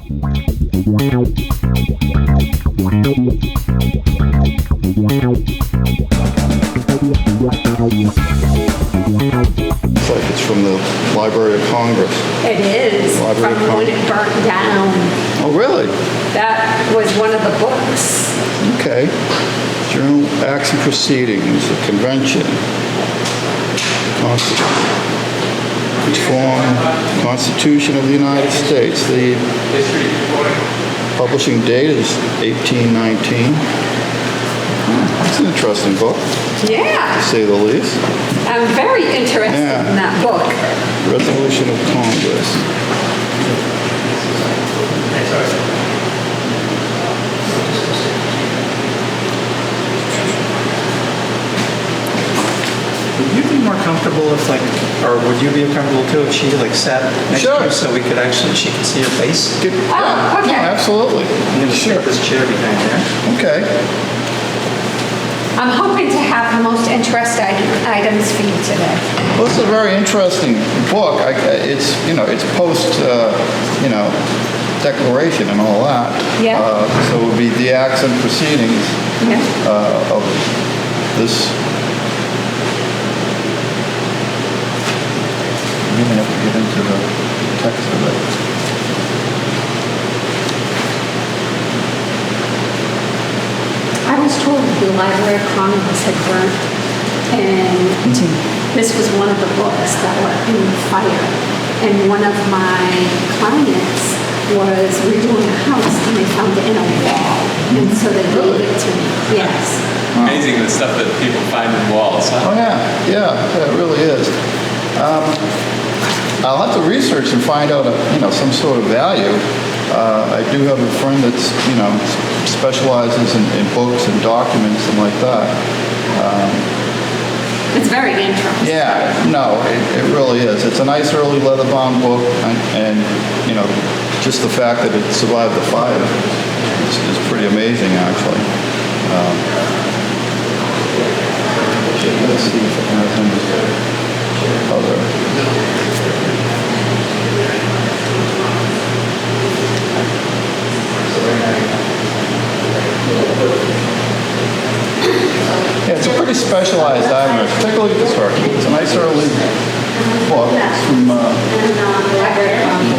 Looks like it's from the Library of Congress. It is, Library of from when Congress. it burnt down. Oh, really? That was one of the books. Okay. Journal Acts and Proceedings, the convention. Which form Constitution of the United States. The publishing date is 1819. It's an interesting book, to Yeah, say the least. I'm very interested Yeah. in that book. Resolution of Congress. Would you be more comfortable if or would you be comfortable too if she sat next Sure. to you so we could she could see her face? Yeah, okay. absolutely. I'm going to Sure. stick this chair behind there. Okay. I'm hoping to have the most interesting items for you today. Well, this is a very interesting book. It's post, declaration and all that. Yeah. So it would be the acts and proceedings Yeah. of this. You may have to get into the text of it. I was told the Library of Congress had burnt, and this was one of the books that were in the fire. And one of my clients was redoing a house, and they found it in a wall, and so they gave it to me. Yes. Amazing the stuff that people find in walls, huh? Oh, yeah, it really is. I'll have to research and find out, some sort of value. I do have a friend that's, specializes in books and documents and like that. It's very interesting. Yeah, no, it really is. It's a nice early leather-bound book, and just the fact that it survived the fire is pretty amazing, actually. Let's see if it has any other. Yeah, it's a pretty specialized item. Take a look at this work. It's a nice early book. It's from the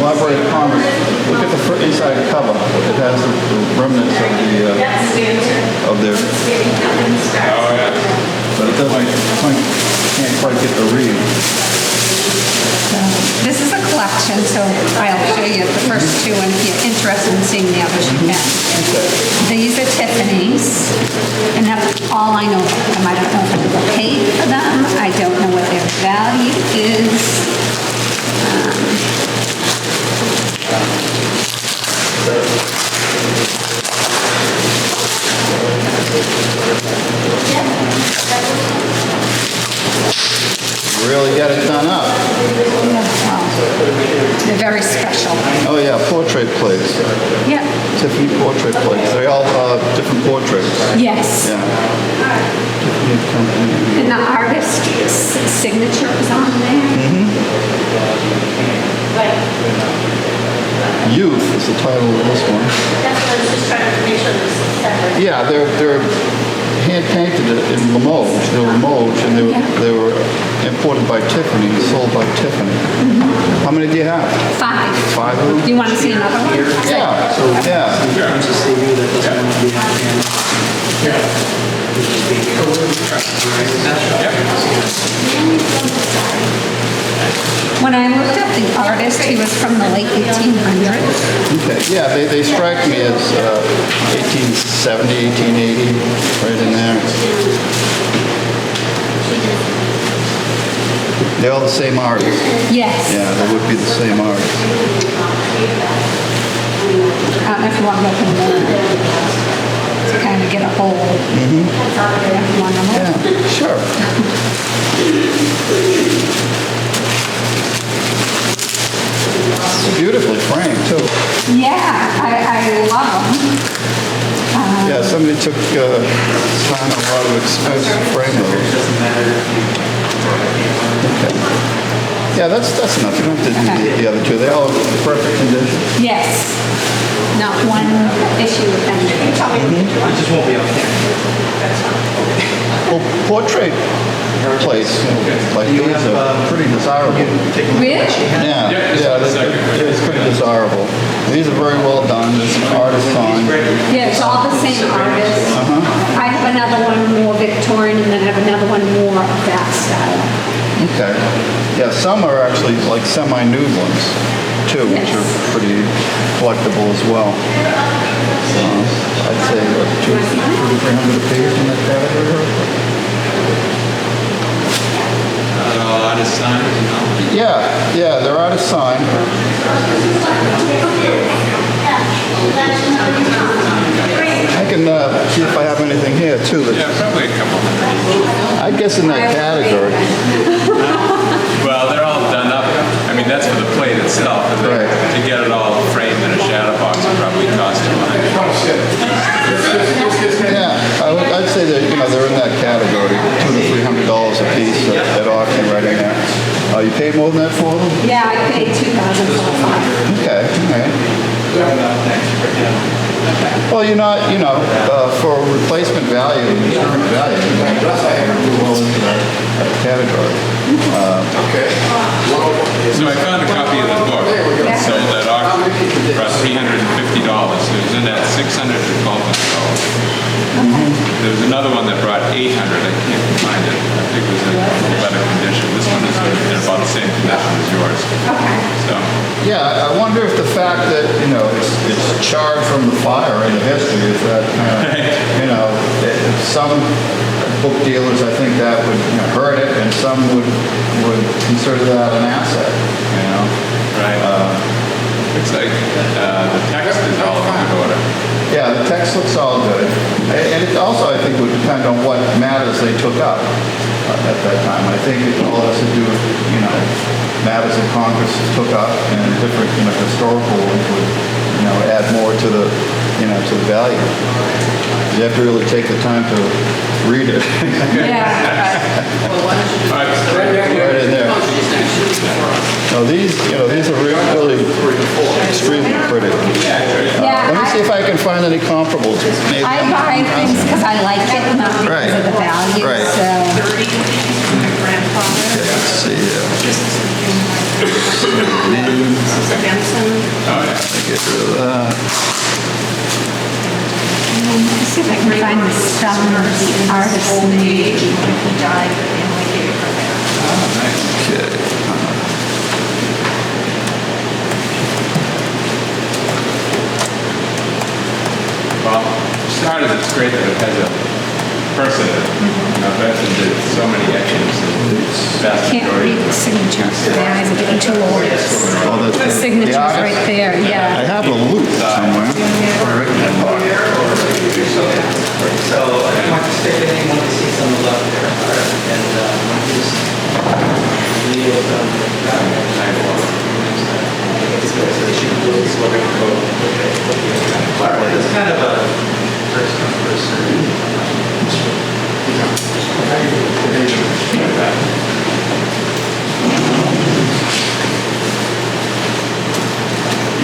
Library of Congress. Look at the inside cover. It has the remnants of their. Oh, yeah. But it doesn't. Can't quite get the read. This is a collection, so I'll show you the first two, and if you're interested in seeing the others, you can. These are Tiffany's, and that's all I know about them. I don't know if people paid for them. I don't know what their value is. Really got it done up. They're very special. Oh yeah, portrait plates. Yeah. Tiffany portrait plates. They're all different portraits. Yes. Yeah. Tiffany Company. And the artist's signature is on there. Youth is the title of this one. That's what I was just trying to make sure this is separate. Yeah, they're hand painted in Limoges. They were Limoges, and they were imported by Tiffany, sold by Tiffany. How many do you have? 5. 5 of them? Do you want to see another one? Yeah. Yeah. Just see you that doesn't want to be on camera. When I looked up the artist, he was from the late 1800s. Okay. Yeah, they strike me as 1870, 1880, right in there. They're all the same artist. Yes. Yeah, they would be the same artist. I don't know if you want to look in there to kind of get a whole. Yeah, one of them. Yeah, sure. Beautifully framed, too. Yeah, I love them. Yeah, somebody took time and a lot of expense to frame those. Okay. Yeah, that's enough. You don't have to do the other two. They all have perfect condition. Yes. not one issue with them. It just won't be on camera. Well, portrait plates like You these have, are pretty desirable. Take a look at what she has. Yeah, Yeah, just yeah, one second. it's pretty desirable. These are very well done, it's artist on. Yeah, it's all the same artist. I have another one more Victorian, and then I have another one more of that style. Okay. Yeah, some are actually like semi-nude ones too, which are Yes. pretty collectible as well. I'd say what, 200-300 a piece in that category. All out of signs, you know? Yeah, they're out of sign. I can see if I have anything here too. Yeah, probably a couple. I guess in that category. Well, they're all done up. I mean, that's for the plate itself. And then Right. to get it all framed in a shadow box would probably cost you money. Yeah, I'd say that, they're in that category, $200 to $300 a piece at auction right in there. You paid more than that for them? Yeah, I paid $2,045. Okay, all right. Well, you're not, for replacement value, insurance value, you're well into that category. So I found a copy of the book sold at auction for $350. It was in at $600 to $1,200. There was another one that brought $800. I can't find it. I think it was in better condition. This one is in about the same condition as yours. Okay. So, Yeah, I wonder if the fact that, it's charred from the fire in the history is that kind of, some book dealers, I think that would hurt it, and some would consider that an asset, right. Looks like the text is all in good order. Yeah, the text looks all good. And it also, I think, would depend on what matters they took up at that time. I think it all has to do with, matters that Congress took up and different, historical ones would, add more to the, to the value. You have to really take the time to read it. Yeah. Right in there. No, these are really extremely pretty. Yeah, Let me see if I can find any comparables. Maybe. I buy things because I like it, not because Right. of the value. Right. So, Let's see here. Get rid of that. let's see if I can find the spelling of the artist's name. Okay. Well, for starters, it's great that it has a person. Benson did so many etchings and vast Can't read the signature. My eyes are getting too old. Oh, The signature's right there, I yeah. have a loop somewhere. So I want to stick it in, want to see some of the left there. And just leave it on the sidewalk. It's kind of a first come, first served.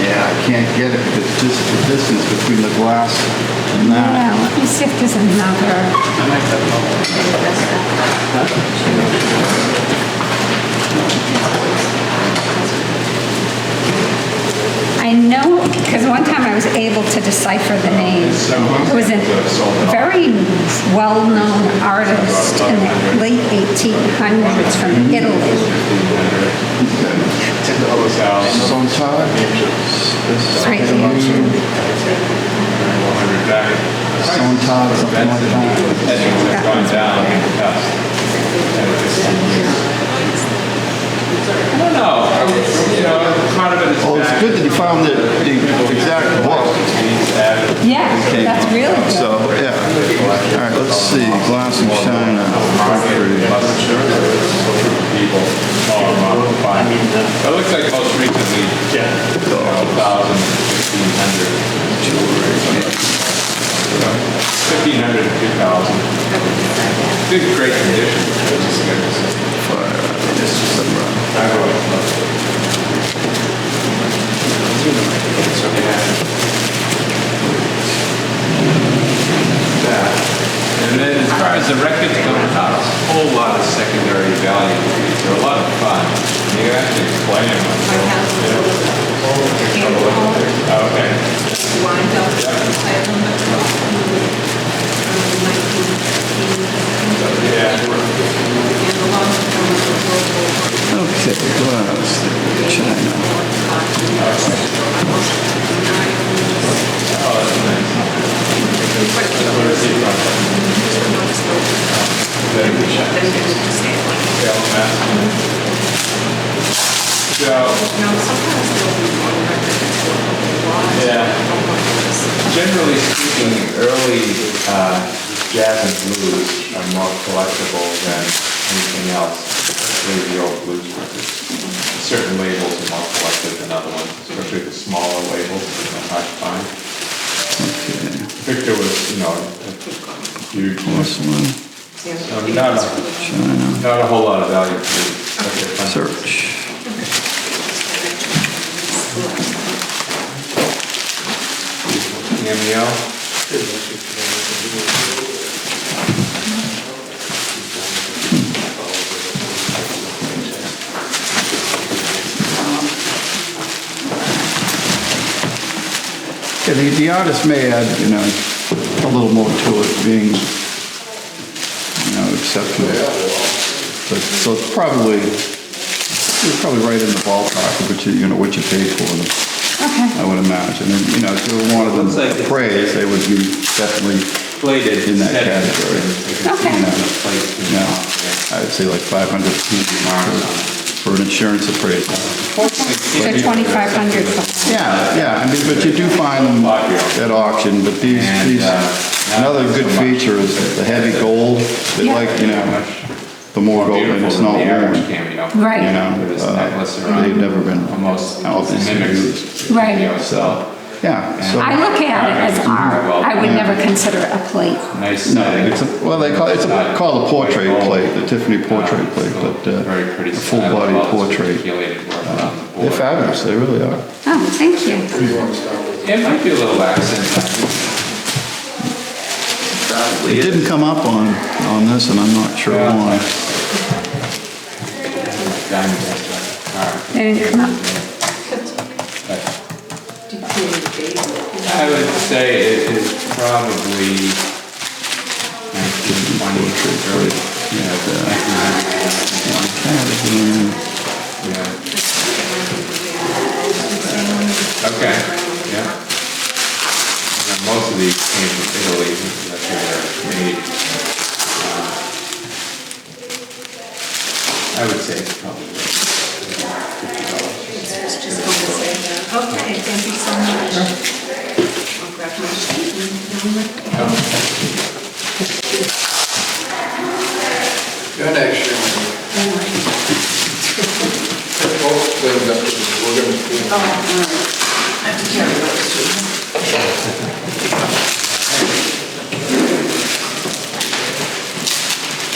Yeah, I can't get it because this is the distance between the glass and that. Yeah, let me see if there's another. I know, because one time I was able to decipher the name. It was a very well-known artist in the late 1800s from Italy. Sontag? It's right here. Sontag, something like that. Etchings have gone down in the past. I don't know. Part of it is. Well, it's good that you found the exact book. Yeah, came that's from. really good. So, yeah. All right, let's see. Glass and China. People all around the fine. But it looks like most recently, 1,000, 1,500. 1,500 to 2,000. Good, great condition. As the records come out, a whole lot of secondary value. They're a lot of fun. You actually explain them. Okay. Wind up, I have them at 19. Yeah. And a lot of them were global. Okay, what else? China. Oh, that's nice. Where is he from? Salem, Mass. So, yeah. Generally speaking, early jazz and blues are more collectible than anything else, especially the old blues records. Certain labels are more collected than other ones, especially the smaller labels, they're hard to find. Okay. Victor was, a huge one. This one, So China. not a whole lot of value to it. But they're fun. Search. Cameo. Yeah, the artist may add, a little more to it being, exceptional. But, so it's probably, you're probably right in the ballpark of what you paid for them, Okay. I would imagine. And, if you wanted them praised, they would be definitely Plated. in that category. Okay. I'd say like 500 for an insurance appraisal. So 2,500 for. Yeah, but you do find them at auction, but these, another good feature is the heavy gold. They Yeah. like, the more gold and it's not worn. Cameo. Right. With this necklace around. They've never been Almost obviously mimics used. Right. cameo style. Yeah, so. I look at it as art. I would never consider it a plate. Nice. No, it's called a portrait plate, the Tiffany portrait plate, but Very pretty. a full body portrait. Articulated work on the They're board. fabulous, they really are. Oh, thank you. It might be a little accent. It didn't come up on this, and I'm not sure why. Diamond test. All right. They didn't come up. I would say it is probably 1920, early, yeah. Okay, yeah. And most of these came from Italy, that's where they're made. I would say it's probably $50. Okay, thank you so much. I'll grab my sheet and You're next year. I have to carry those too.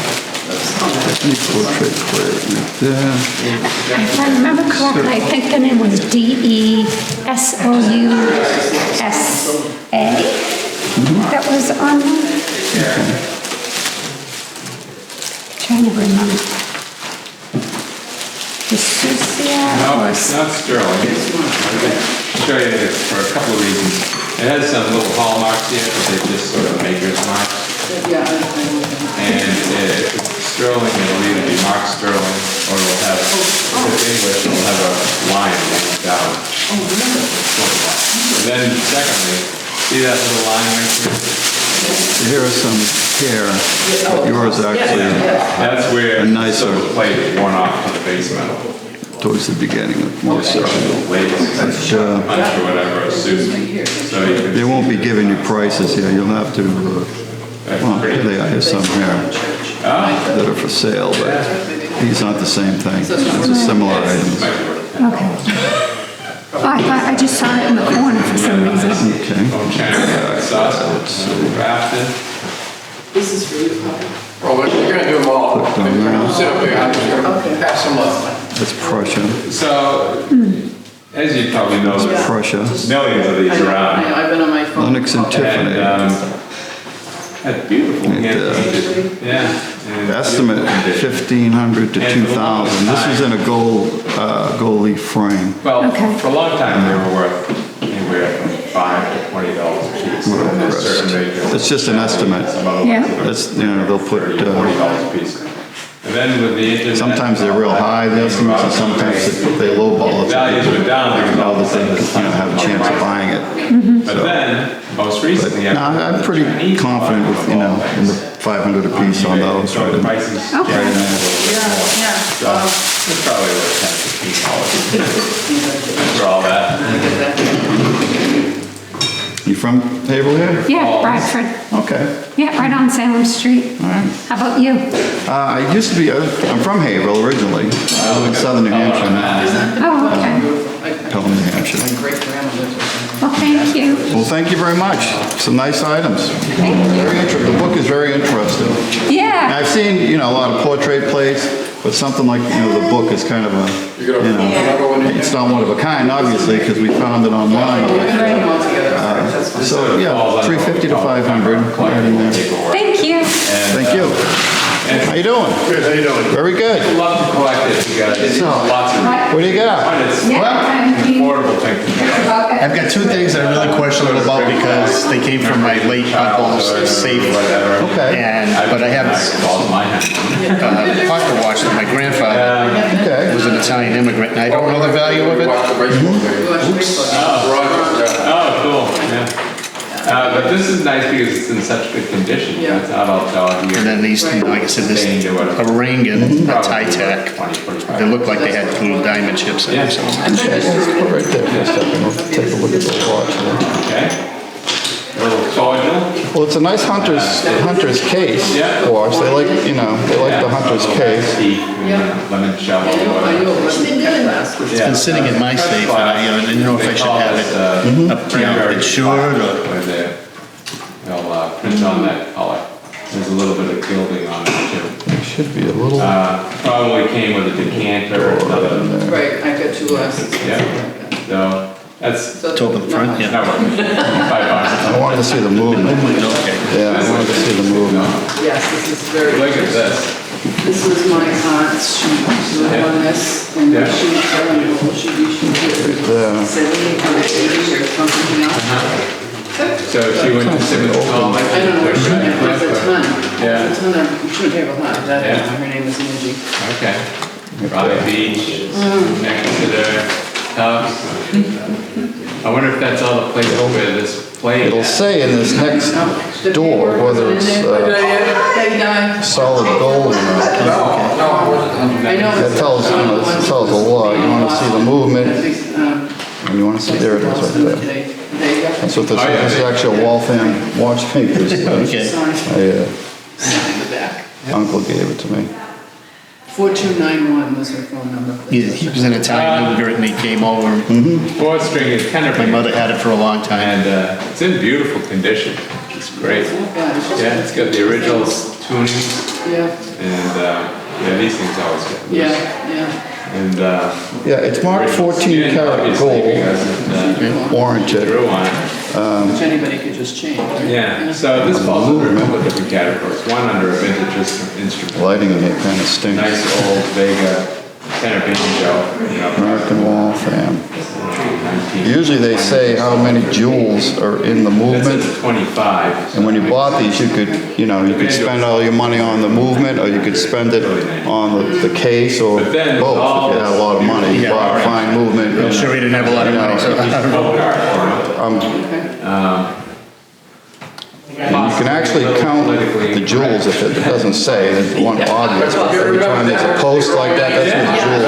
Tiffany portrait plate right there. If I remember correctly, I think the name was DESOUSA. That was on there. Trying to remember. DeSouza No, or it's not sterling. I'll show you this for a couple of reasons. It has some little hallmarks here, but they're just sort of maker's marks. And if it's sterling, it'll either be marked sterling, or it'll have, if it's English, it'll have a line going down. And then secondly, see that little line right here? Here are some here. Yours actually That's where A nicer- the plate is worn off to the base metal. towards the beginning of most of it. Labels, But, punch or whatever, a suit. So you can. they won't be giving you prices here. You'll have to, well, here they are, here's some here that are for sale, but these aren't the same thing. It's a similar items. Okay. I just saw it in the corner for some reason. Okay. From China, sauce, grafted. This is for you, Papa. Well, we're gonna do them all. Put them there. Sit up here, I'm just gonna pass them up. That's Prussia. So, as you probably know, there's Prussia. millions of these around. I've been on my phone. Lennox and Tiffany. And That's beautiful. Hand-painted. Yeah. and Estimate beautiful condition. 1,500 to And for a long 2,000. This is in a gold leaf frame. Well, Okay. for a long time, they were worth anywhere from $5 to $20 a piece. And there's certain ranges. It's just an estimate. Some other Yeah. ones that are That's, you know, they'll put, $30 to $40 a piece. And then with the internet. sometimes they're real high, the estimates, and sometimes they lowball it. Values went down. You know that they, you know, have a chance of buying it. But then, most But, recently. no, I'm pretty confident with, you know, in the 500 apiece on those. So the prices. Okay. Yeah. So it's probably worth $10, $15 for all that. You from Haverhill here? Yeah, Bradford. Okay. Yeah, right on Salem Street. All right. How about you? I used to be, I'm from Haverhill originally. I live in southern New Hampshire now. Oh, okay. Pelham, New Hampshire. Well, thank you. Well, thank you very much. Some nice items. Thank you. Very interesting. The book is very interesting. And Yeah. I've seen, you know, a lot of portrait plates, but something like, you know, the book is kind of a, you know, it's not one of a kind, obviously, because we found it online. So, yeah, 350 to 500. Right in there. Thank you. Thank you. How you doing? Good, how you doing? Very good. I'd love to collect it because it's lots of. What do you got? It's an Yeah. affordable thing to do. I've got two things that I really questionable about because they came from my late uncle's safe. Okay. But I have Calls my hand. a pocket watch that my grandfather Okay. was an Italian immigrant, and I don't know the value of it. Watch the baseball game. Roger, yeah. Oh, cool, yeah. But this is nice because it's in such good condition. It's not all dog And then these, like I said, this a ring and a tie tack. They look like they had little diamond chips in them. So Put right there for a second. We'll take a look at the watch. Okay. A little cordial. Well, it's a nice hunter's case Yeah. watch. They like, you know, they like the hunter's case. Lemon shovel. it's been sitting in my safe, and I didn't know if I should have it insured or. They'll print on that color. There's a little bit of gilding on it too. It should be a little. Probably came with a decanter or another. Right, I've got two glasses. Yeah. So that's. To open the front, yeah. That works. $5. I wanted to see the movement. Okay. Yeah, I wanted to see the movement. Yes, this is very. Look at this. This was my aunt's sheet, she was on this, and Yeah. she was telling me, well, she Yeah. 70, 80 or something else. So she went to Simmons College. I don't know where she went, there's a ton. Yeah. There's a ton of, you shouldn't have a lot, Yeah. her name is Angie. Okay. Raleigh Beach, next to their house. I wonder if that's all the place where this place. It'll say in this next door whether it's Hey, guy. solid gold or not. I know. That tells, you know, it tells a lot. You want to see the movement, and you want to see, there it is right there. That's what this is. This is actually a Waltham watch maker's. Okay. Uncle gave it to me. 4291 was her phone number. He was an Italian immigrant, and he came over. Fourth string is tenor. My mother had it for a long time. And it's in beautiful condition. It's great. Yeah, it's got the original tunings Yeah, and yeah, these things always get loose. yeah. And Yeah, it's marked 14 karat gold, orange. Drew on it. Which anybody could just change. Right? Yeah, so this falls under a couple of different categories. One under a vintage instrument. Lighting in it kind of stinks. Nice old Vega tenor banjo, you know. American Waltham. 19. Usually they say how many jewels are in the This movement. is 25. And when you bought these, you could, you know, you could spend all your money on the movement, or you could spend it on the case, or both. If you had a lot of money, you bought a fine movement. I'm sure he didn't have a lot of money, so I don't know. And you can actually count the jewels if it doesn't say, there's one obvious. Every time there's a post like that, that's where the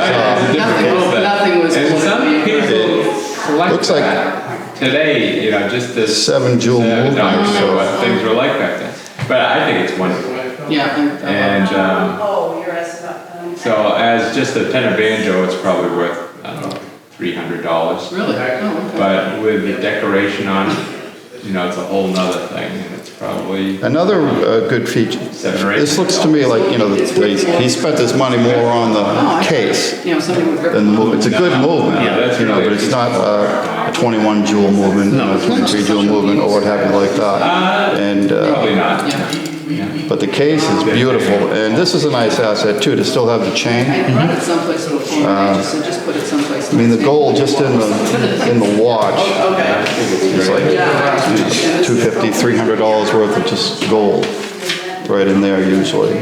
jewels are. Nothing was. And some people collect looks like that today, you know, just as. 7 jewel I don't movements, know so. what things were like back then. But I think it's wonderful. Yeah. And Oh, you're asking about. so as just a tenor banjo, it's probably worth, I don't know, $300. Really? Oh, okay. But with the decoration on it, you know, it's a whole nother thing, and it's probably Another good feature, 7 or 8. this looks to me like, you know, he spent his money more on the case You know, somebody would rip than the movement. It's a good movement, Yeah, that's you know, really but it's not, a 21 jewel movement, No, 23 jewel movement, or what have you like that. And, Probably not. but the case is beautiful, and this is a nice asset too, to still have the chain. I brought it someplace before, and I just said, just put it someplace. I mean, the gold just in the watch Okay. is like $250, $300 worth of just gold right in there usually.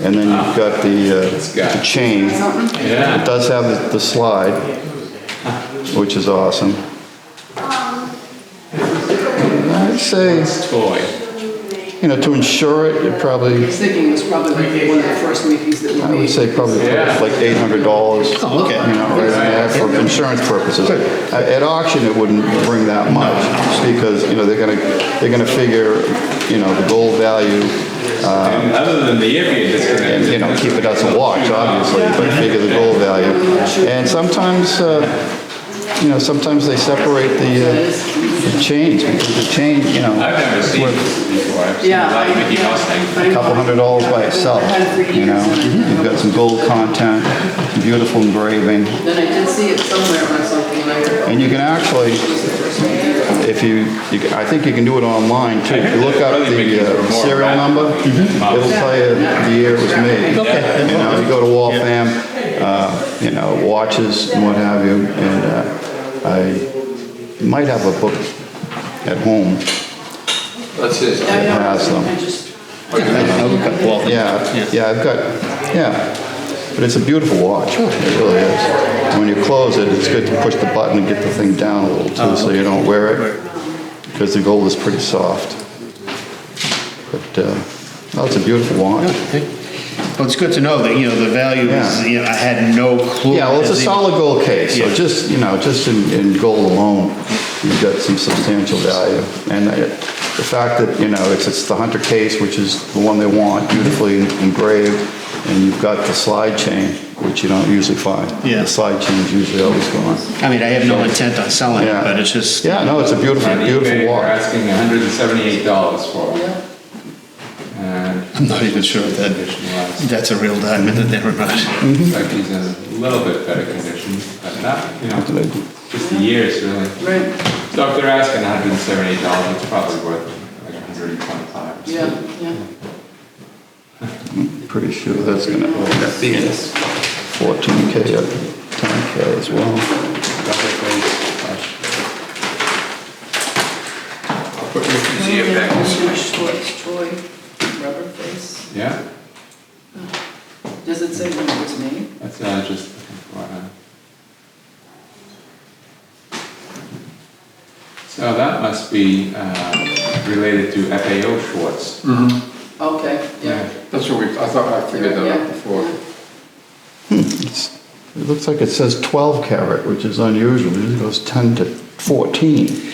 And then you've got the chain. Yeah. It does have the slide, which is awesome. I'd say, Toy. you know, to insure it, it I probably, was thinking it was probably like one of the first Mickeys that we I would made. say probably Yeah. like $800. Oh, okay. You know, right in there for insurance purposes. At auction, it wouldn't bring that much because, you know, they're gonna figure, you know, the gold value And other than the year being disconnected. and, you know, keep it as a watch, obviously, but figure the gold value. And sometimes, you know, sometimes they separate the chains because the chain, you know, I've never seen this before. I've seen a Yeah. lot of Mickey Mouse things. a couple $100 by itself, you know. You've got some gold content, some beautiful engraving. Then I did see it somewhere or something, and I heard, And you can actually, if I think you can do it online too. If you look up the serial number, it'll tell you the year it was made. Okay. You know, you go to Waltham, you know, watches and what have you, and I might have a book at home That's it. that has them. I just, Yeah, I've got, yeah. But it's a beautiful watch, it really is. When you close it, it's good to push the button and get the thing down a little too, so you don't wear it, because the gold is pretty soft. But, no, it's a beautiful watch. Well, it's good to know that, you know, the value is, Yeah. you know, I had no clue. Yeah, well, it's a as even- solid gold case, so Yeah. just, you know, just in gold alone, you've got some substantial value. And the fact that, you know, it's the Hunter case, which is the one they want, beautifully engraved, and you've got the slide chain, which you don't usually find. Yeah. The slide chain's usually always gone. I mean, I have no intent on selling it, Yeah. but it's just. Yeah, no, it's a beautiful, On eBay, beautiful they're watch. asking $178 for it. And I'm not even sure if condition wise. that's a real diamond that they're not. Looks like he's in a little bit better condition, but not, you know, just the years really. right, So if they're asking $178, it's probably worth like $125. yeah, yeah. Pretty sure that's gonna be 14K or 10K as well. I'll put your museum back. Troy, rubber face. Yeah, Does it say when it was made? that's just looking for, so that must be related to FAO Schwartz. Okay, yeah. That's what I thought I figured that out Yeah. before. It looks like it says 12 karat, which is unusual. It usually goes 10 to 14.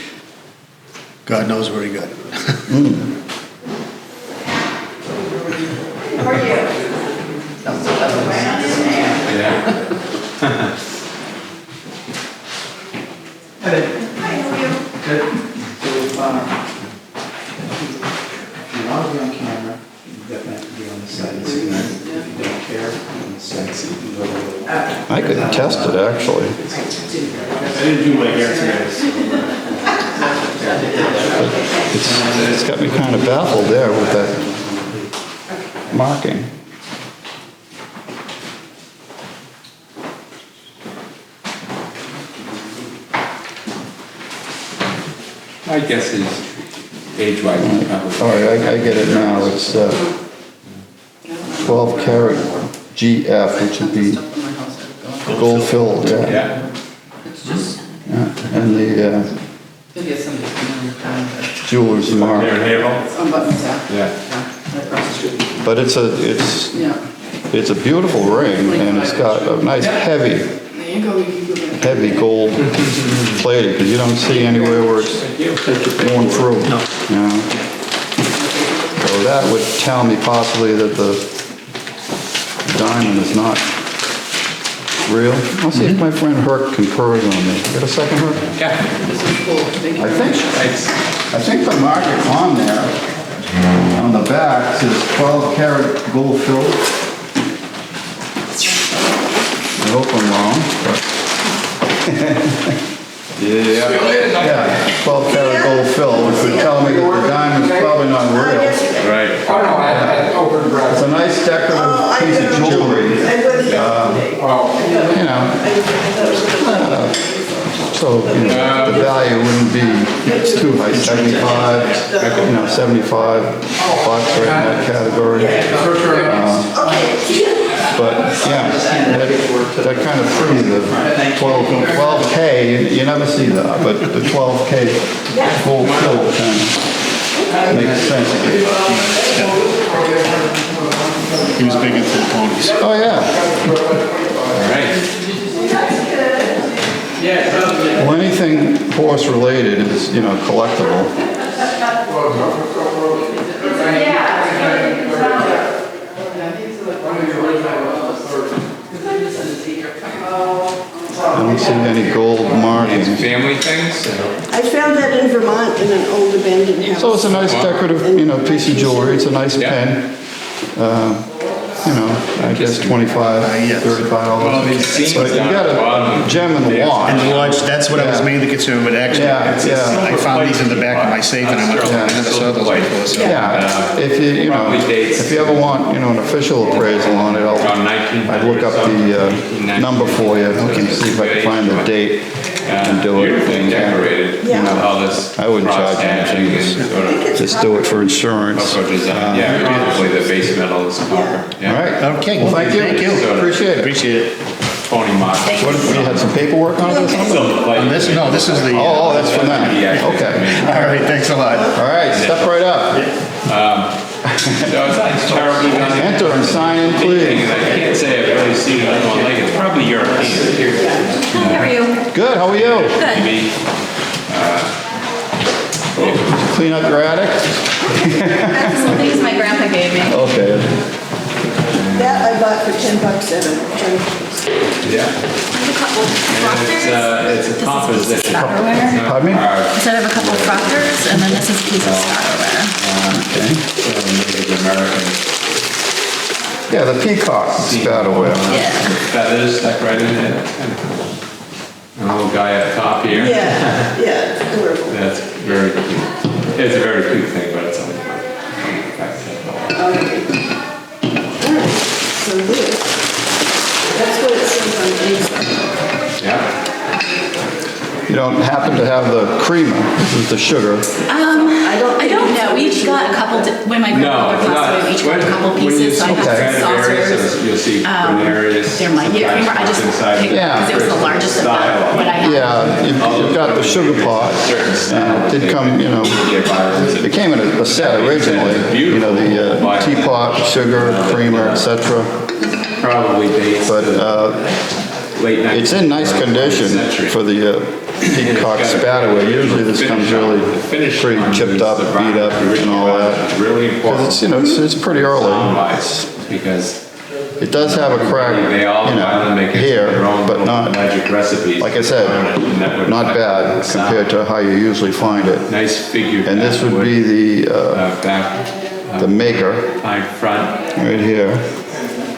God knows where he got it. How are you? Yeah. Hi, how are you? If you want to be on camera, you definitely have to be on the side of the screen. If you don't care, on the side, so you can go a little. I could test it, actually. I didn't do my hair today, so. It's got me kind of baffled there with that marking. My guess is age-wise, it's probably. All right, I get it now. It's 12 karat GF, which would be Stuff in my house, I've gone. gold filled, yeah. Yeah, It's just, Yeah. And the maybe it's somebody's coming on your phone, jeweler's mark. there in Haverhill? on Buttons Ave. Yeah. Yeah, right across the street. But it's Yeah, a beautiful ring, and it's got a nice there you go, you can go back. heavy gold plating, because you don't see anywhere where it's going through. No. You know? So that would tell me possibly that the diamond is not real. I'll see if my friend Herc concurs on me. Got a second, Herc? Yeah. This is cool. Thank you I very think, much. I think the market on there, on the back, says 12 karat gold filled. I hope I'm wrong, but. Yeah, 12 karat gold fill, which would tell me that the diamond's probably not real. Right. Oh, no, I opened It's breath. a nice decorative piece of jewelry, Oh, you know. So, you know, the value wouldn't be too high, 75, you know, 75 bucks right in that category. But, yeah, that kind of proves the 12K, you never see that, but the 12K full fill kind of makes sense. He was big into the ponies. Oh, yeah. All right. Well, anything horse-related is, you know, collectible. I don't see any gold markings. Family things? I found that in Vermont in an old abandoned house. So it's a nice decorative, you know, piece of jewelry. It's a nice Yeah. pen. You know, I guess $25, $35. Well, these seams But you down got the bottom. a gem in the watch. And the watch, that's what I was Yeah. mainly concerned with, actually. Yeah, yeah. I found these in the back of my safe, and I'm like, oh, I never saw those before, so. Yeah, if you know, Probably dates. if you ever want, you know, an official appraisal on it, Around 1900 I'd look up the number for you and see if I can find the date and do it. Beautifully decorated. Yeah. With all this I wouldn't charge cross hatching anything. and sort of Just do it for insurance. Cocoa design. Yeah, probably the base metal is copper. All Yeah. right. Okay, Well, thank you. thank you. Appreciate it. Appreciate it. Pony model. What, you had some paperwork on it or something? On this, no, this is the, Oh, that's from that. Okay. all right, thanks a lot. All right, step right up. No, it's not terribly done. Enter and sign in, please. I can't say I've really seen another one like it. It's probably European. How are you? Good, how are you? Good. Maybe. Clean up your attic? Some things my grandpa gave me. Okay. That I bought for $10 at a junk. Yeah. I have a couple frothers. It's a composition. Starterware. Pardon me? So I have a couple frothers, and then this is a piece of starterware. Okay. Native American Yeah, the peacock spatterware. Yeah. feathers stuck right in there. And a little guy up top here. Yeah, yeah, it's adorable. That's very cute. It's a very cute thing, but it's only So this, that's what it says on the inside. Yeah. You don't happen to have the creamer, this is the sugar. I don't know. We each got a couple, when my No, grandmother it's passed away, we each got a couple when you pieces, so I see have some Stradivarius, saucers. you'll see Bernarius. They're my, yeah, creamer, I just picked Yeah. because it was the largest of Style. what I had. Yeah, you've got the sugar pot. Certain style. It did come, you know, it came in a set originally, you know, the teapot, sugar, creamer, etc. Probably dates But late 19th. it's in nice condition for the peacock spatterware. Usually this comes really pretty chipped up, beat up and all that. Really 'Cause important. it's, you know, it's pretty early. Sound-wise, because It does have a crack, they all you island know, makers here, have their own but not, magic recipes. like I said, And that would- not bad compared to how you usually find it. Nice figure. And this would be back the maker, pine front. right here.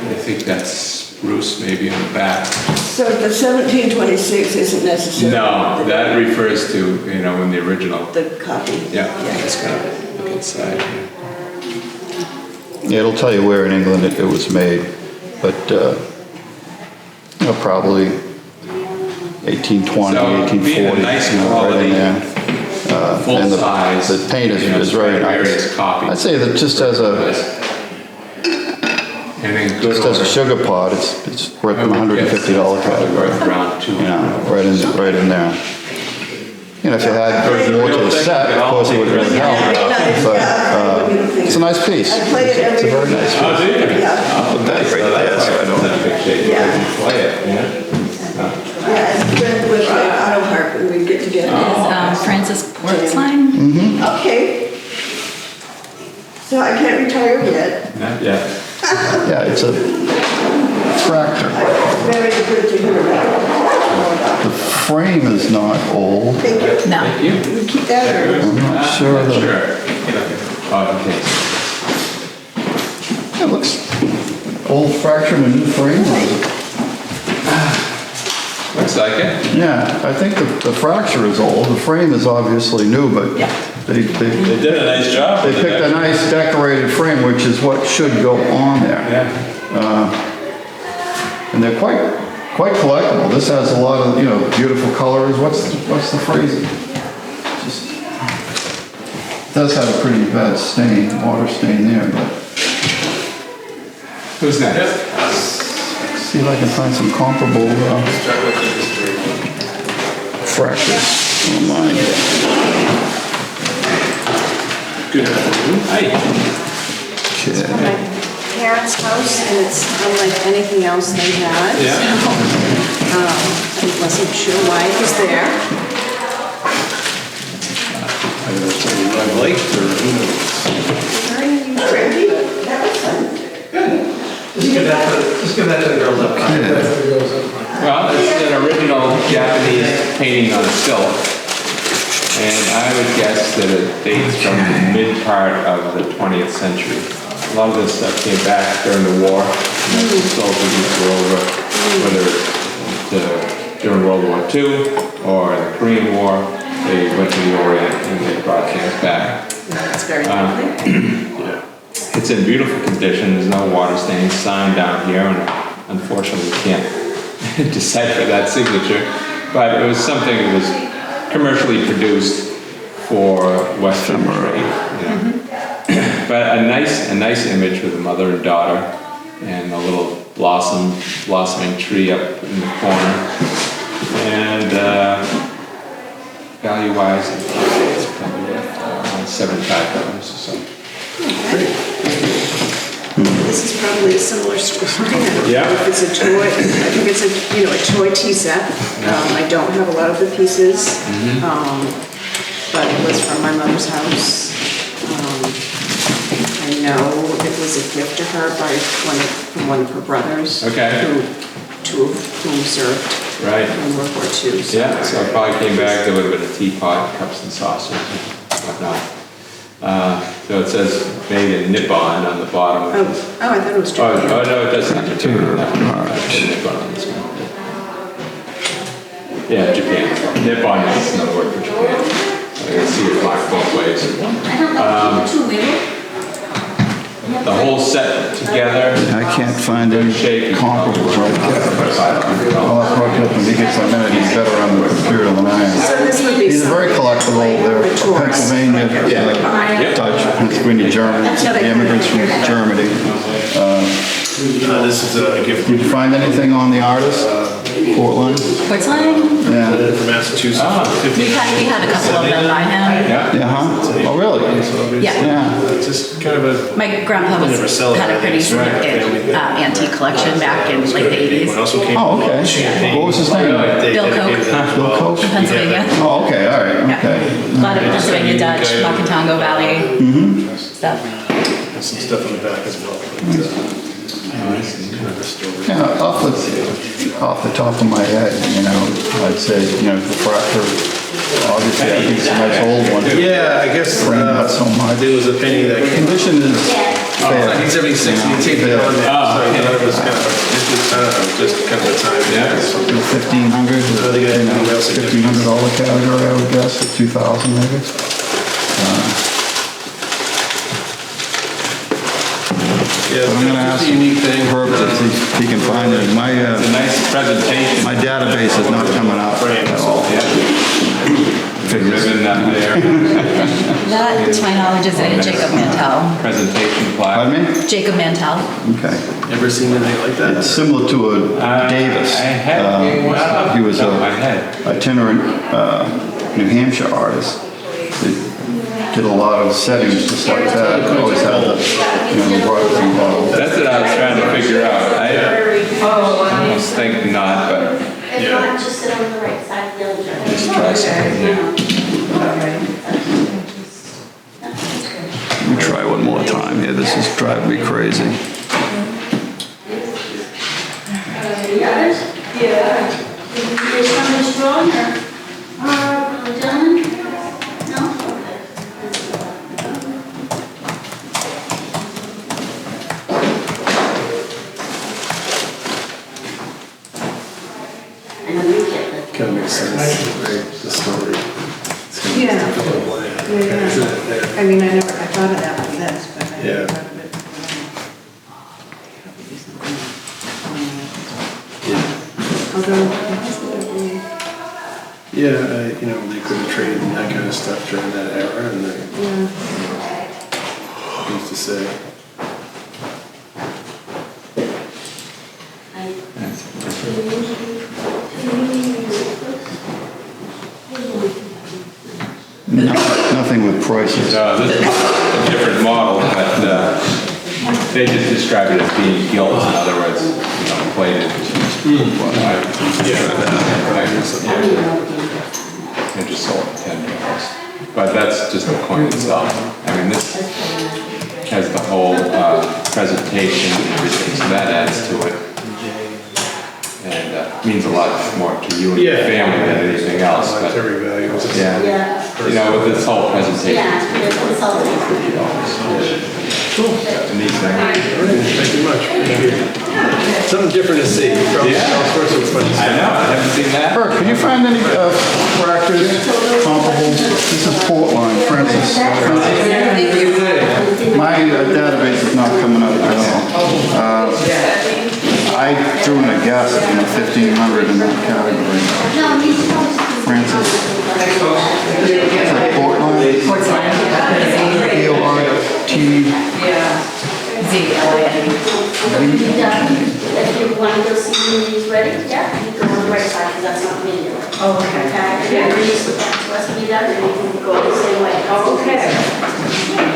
I think that's spruce maybe on the back. So the 1726 isn't necessary? No, that refers to, you know, when the original. The copy? Yeah, it's got to look inside here. Yeah, it'll tell you where in England it was made, but, you know, probably 1820, So, being a 1840, nice you know, right quality, in there. Full And size. the paint you know, is very various nice. copies. I'd say that just as a And in good Just as a order. sugar pot, it's worth the $150 Probably category. worth around two. You know, right in there. You know, if you had more to the set, of course it would really help. But it's a nice piece. I play it It's a every very week. nice piece. Oh, do you? Yeah, I'll put that right there so I don't. yeah. Play it, yeah. Yeah, and friends with like auto harp when we get together. Francis Portsline. Okay. So I can't retire yet. Not yet. Yeah, it's a tractor. Very good to hear about. The frame is not old. Thank you. No. We keep that or? I'm not sure the, Sure. Oh, okay. it looks old fracture and a new frame. Looks Looks like it. Yeah, I think the fracture is old, the frame is obviously new, but they They did a nice job. They with it, picked a actually. nice decorated frame, which is what should go on there. Yeah. And they're quite collectible. This has a lot of, beautiful colors. What's the phrase? Just does have a pretty bad stain, water stain there, but Who's next? see if I can find some comparable fractures online. Good afternoon. Hi. Okay. My parents' house, and it's unlike anything else they had. Yeah. So, I wasn't sure why it was there. Lake or who knows? Very trendy, but that was fun. Just give that to the girls up front. Well, it's an original Japanese painting on silk. And I would guess that it dates from the mid part of the 20th century. A lot of this stuff came back during the war. And the soldiers were over, whether it's during World War II or the Korean War. They went to the Orient and they brought things back. That's very lovely. It's in beautiful condition. There's no water stains. Sign down here, and unfortunately we can't decipher that signature. But it was something that was commercially produced for Western trade. But a nice image with a mother and daughter, and a little blossoming tree up in the corner. And value-wise, it's probably worth around $75 or so. This is probably a similar story. I don't know Yeah. if it's a toy. I think it's a toy tea set. I don't have a lot of the pieces, but it was from my mother's house. I know it was a gift to her from one of her brothers. Okay. Two of whom served Right. in World War II. Yeah, so it probably came back, there would have been a teapot, cups and saucers and whatnot. So it says made in Nippon on the bottom. Oh, I thought it was Oh, Japan. no, it doesn't have Japan on that one. Nippon on this one. Yeah, Japan. Nippon is another word for Japan. So I can see it marked both ways. The whole set together. I can't find any Shape. comparables right there. I'll have to look up when he gets a minute, he's better on the computer than I am. So this would be These are very collectible, they're Pennsylvania, Dutch, Pennsylvania, German, the immigrants from Germany. This is a gift Did you find anything on the artist, Portland? Porcelain? Yeah, from Massachusetts. We had a couple of them by him. yeah, huh? Oh, really? Yeah. Yeah. It's just kind of a. My grandpa Never sell it. had a pretty significant antique collection back in like the 80s. Also came Oh, okay. What was his name? Bill Koch. Bill Koch? From Pennsylvania. Oh, okay, all right, Yeah. okay. A lot of Pennsylvania Dutch, Macatongo Valley stuff. There's some stuff on the back as well. Yeah, off the top of my head, I'd say, the fracture, obviously, I think it's a nice old one. Yeah, I guess Not so much. there was a penny that came. Condition is fair. 1976, you taped it on there. So it was kind of, just kind of a time. Yeah. 1,500, $1,500 category, I would guess, or 2,000 maybe. Yeah, I'm gonna ask it's a unique thing. Herb if he can find it. It's a nice presentation. My database is not coming up at all. Ribbon up there, That, to my knowledge, is a Jacob Mantell. presentation plaque. Pardon me? Jacob Mantell. Okay. Ever seen anything like that? It's similar to a Davis. I had He was no, I a had. itinerant New Hampshire artist. He did a lot of settings just like that. Always had the, the brothers involved. That's what I was trying to figure out. I almost think not, but If not, just sit on the right side of the other. just try something here. Let me try one more time here. This is driving me crazy. The others? Yeah. Is something strong or, done? No? I know you get there. I mean, I thought of that with this, but I Yeah. never thought of it. Although, Yeah, they could have traded and that kind of stuff during that era, and they used to say. Nothing with prices. No, this is a different model, but they just describe it as being gilt, in other words, plated. They're just sold at $10. But that's just the coin itself. I mean, this has the whole presentation and everything, so that adds to it. And means a lot more to you and your family than anything else. But Monetary value is yeah, with this whole presentation. Yeah, it's consulting. cool. A neat thing. Thank you much. Something different to see. Probably all sorts of funny I stuff. know, I haven't seen that. Bert, can you find any tractors comparables? This is Portline, Francis. My database is not coming up at all. I threw in a guess, 1,500 in that category. No, these ones. Francis. It's like Portline. P-O-R-T. If you want to go see when he's ready, yeah, you go on the right side, because that's not video. Oh, okay. If you ever used to back to us, we done, and you can go the same way. Oh, okay.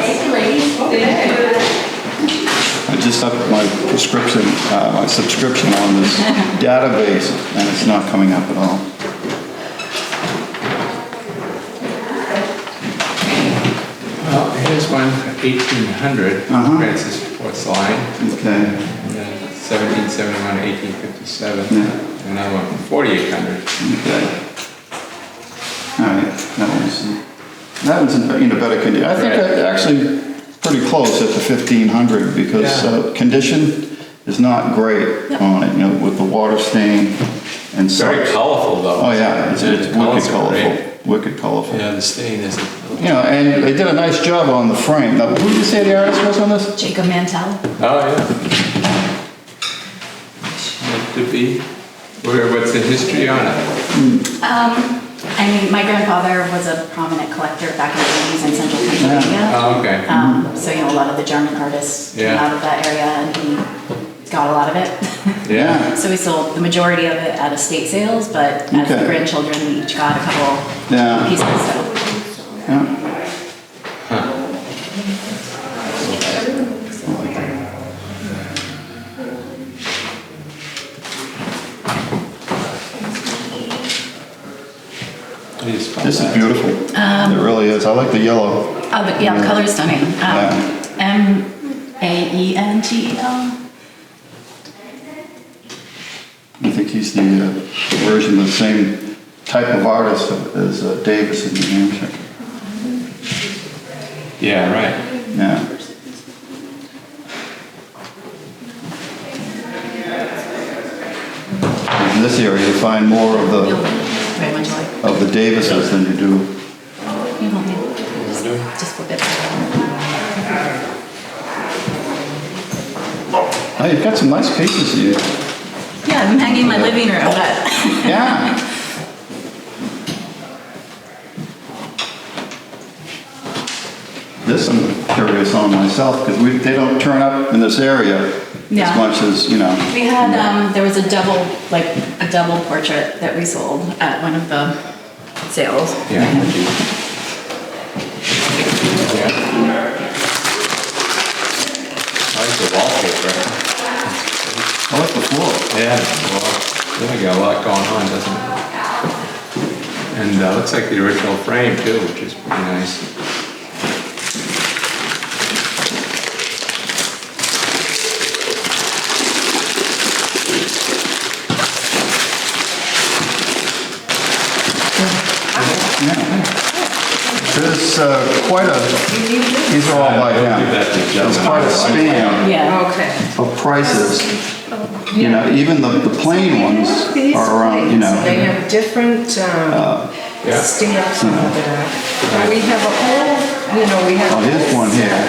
Thank you, ladies. I just upped my prescription, my subscription on this database, and it's not coming up at all. Well, here's one, 1800, Francis Porcelain. Okay. And then 1771 to 1857. Yeah. Another one from 4800. Okay. All right, that one's in better condition. I think Right. actually pretty close at the 1,500 because condition is not great on it, with the water stain and such. Very colorful though. Oh yeah, it's Yeah, wicked the colors are colorful, great. wicked colorful. Yeah, the stain isn't. And they did a nice job on the frame. Now, who did you say the artist was on this? Jacob Mantell. Oh, yeah. Meant to be. What's the history on it? I mean, my grandfather was a prominent collector back in the 80s in central Pennsylvania. Oh, okay. So, a lot of the German artists came Yeah. out of that area and he got a lot of it. Yeah. So we sold the majority of it at estate sales, but as the Okay. grandchildren, we each got a couple Yeah. pieces, so. Yeah. This is beautiful. It really is. I like the yellow. Oh, but yeah, the color's stunning. Maentel. I think he's the version of the same type of artist as Davis in New Hampshire. Yeah, right. Yeah. In this area, you find more of Very much like. the Davises than you do. You want me? Just flip it. Oh, you've got some nice pieces here. Yeah, I'm hanging in my living room, but. Yeah. This I'm curious on myself because they don't turn up in this area Yeah. as much as, We had, there was a double portrait that we sold at one of the sales. Yeah. Yeah. I like the wallpaper. I like the floor. Yeah, well, really got a lot going on, doesn't it? And looks like the original frame too, which is pretty nice. There's quite a, these are all by him. There's quite a span Yeah. Okay. of prices. Even the plain ones are around, They have different stamps on the back. We have a whole you know, we have. Oh, here's one here.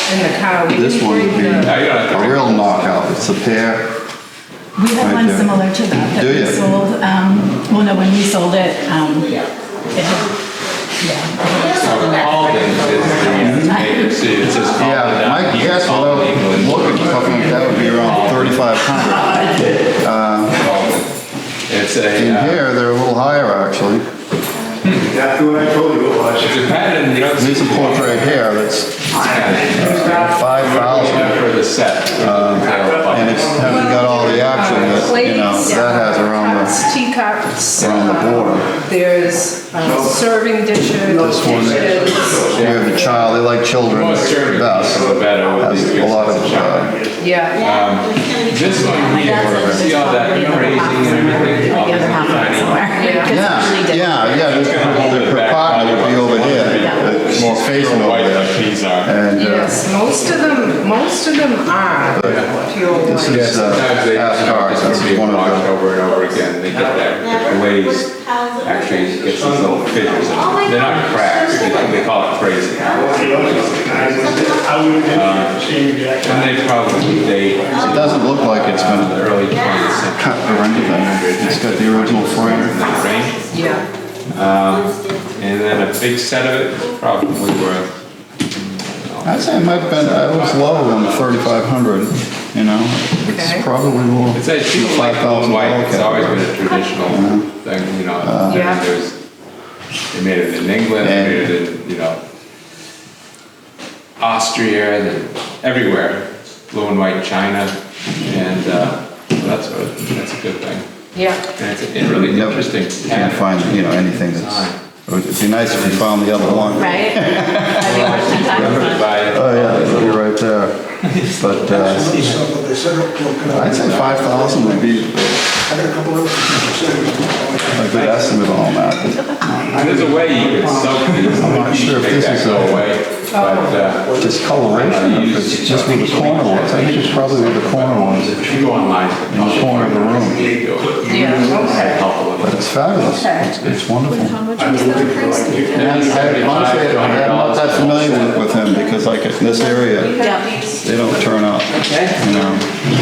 In the car. We This didn't one would bring be the- No, you don't have to a bring real it. knockout. It's a pear. We have Right one there. similar to that Do we you? sold, well, no, when we sold it, it had, Alden is the major city. It says Alden Yeah, down my here. guess without Alden, England. looking at something like that would be around 3,500. It's In a, here, they're a little higher, actually. Exactly what I told you it was. it's a pattern, you know. There's a portrait here that's 5,000. For the set. And it hasn't got all the action that, you know, Plates, that has around cups, teacups. around the border. There's serving dishes. This one, dishes. here, the child, they like children More serving best. pieces are better with Has these a lot of, Yeah. This one here, see all that crazy and everything? All the other half of it tiny- somewhere. yeah, the partner would be over here, more facing over White there. like these are. And Yes, most of them are pure this white. is Sometimes they Ascars, just this is being one of washed the, over and over again. They get that glaze, actually gets these little fissures. They're not cracks, they call it crazy. And they probably date it doesn't look like it's been the early 20th century. cut or anything. It's got the original frame. Range. Yeah. And then a big set of it is probably worth, I'd say it might have been, I was low on the 3,500, you know? It's Okay. probably more. it's a people like blue and white, it's always been a traditional thing, you know. Yeah. They made it in England, they made it in, you know, Austria, and everywhere, blue and white China, and that's a good thing. Yeah. And it's a really Never- interesting You can't find, you know, anything that's, it'd be nice if you found the other one. Right? That'd be worth the time. Oh, yeah, it'll be right there. But, I'd say 5,000 would be a good estimate on that. There's a way you can soak these. I'm not sure if Make this that is go a- away, but, Discoloration, or if it's just where the corner was. I think it's probably where the corner was, if you go online. in the corner of the room. Yeah, okay. Help a little. But it's fabulous. It's wonderful. How much was that price? And honestly, I'm not that familiar with him because like in this area, they don't turn up. You know,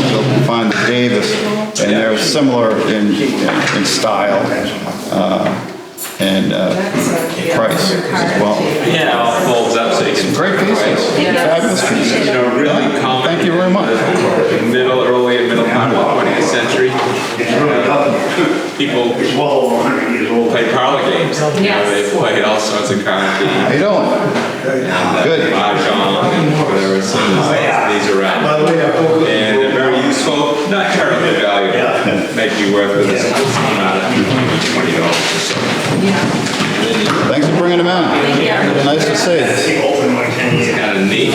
they'll find the Davis and they're similar in style and price as well. Yeah, it all folds up so you can. Great pieces, fabulous pieces. You know, really common. Thank you very much. Early and middle part of the 20th century. People play parlor games. You know, they play all sorts of card How games. you doing? Good. Mahjong and whatever, so there's these around. And they're very useful, not terribly valuable. Make you worth with this amount of $20 or so. Thanks for bringing them in. Nice to see. It's kind of neat.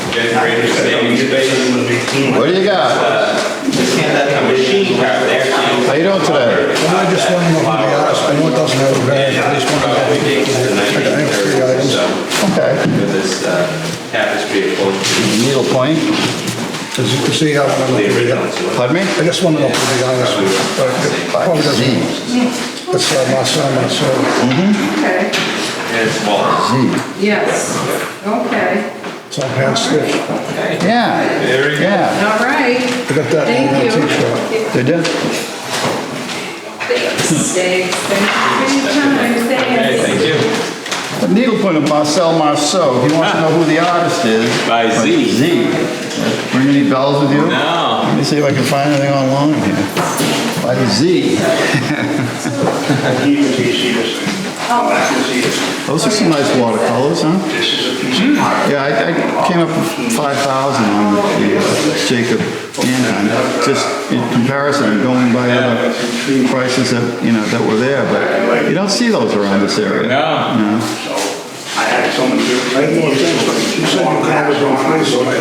Getting ready for saving space. What do you got? A machine card there. How you doing today? I just want to know who they are, I know it doesn't have a badge, I just want to know. Probably dates to the 1930s or so. Okay. With this tapestry upholstery. Needle point. As you can see, I don't know The who they original are. to it. Pardon me? I just want to know who they are, but it probably doesn't. It's Marcel. Okay. And it's Waltz. Yes. Okay. It's all hand stitched. Yeah. There we go. Yeah. All right. I got that Thank on you. my t-shirt. They did. Thanks. Thanks for your time. Hey, Thanks. thank you. The needlepoint of Marcel Marceau. He wants to know who the artist is. By Z. Z. Ring any bells with you? No. Let me see if I can find anything online here. By Z. Those are some nice watercolors, huh? Yeah, I came up with 5,000 on the Jacob Anton, just in comparison, going by other prices that, you know, that were there, but you don't see those around this area. No. No. I had someone do. I had more sense, but you said you could have it on free, so I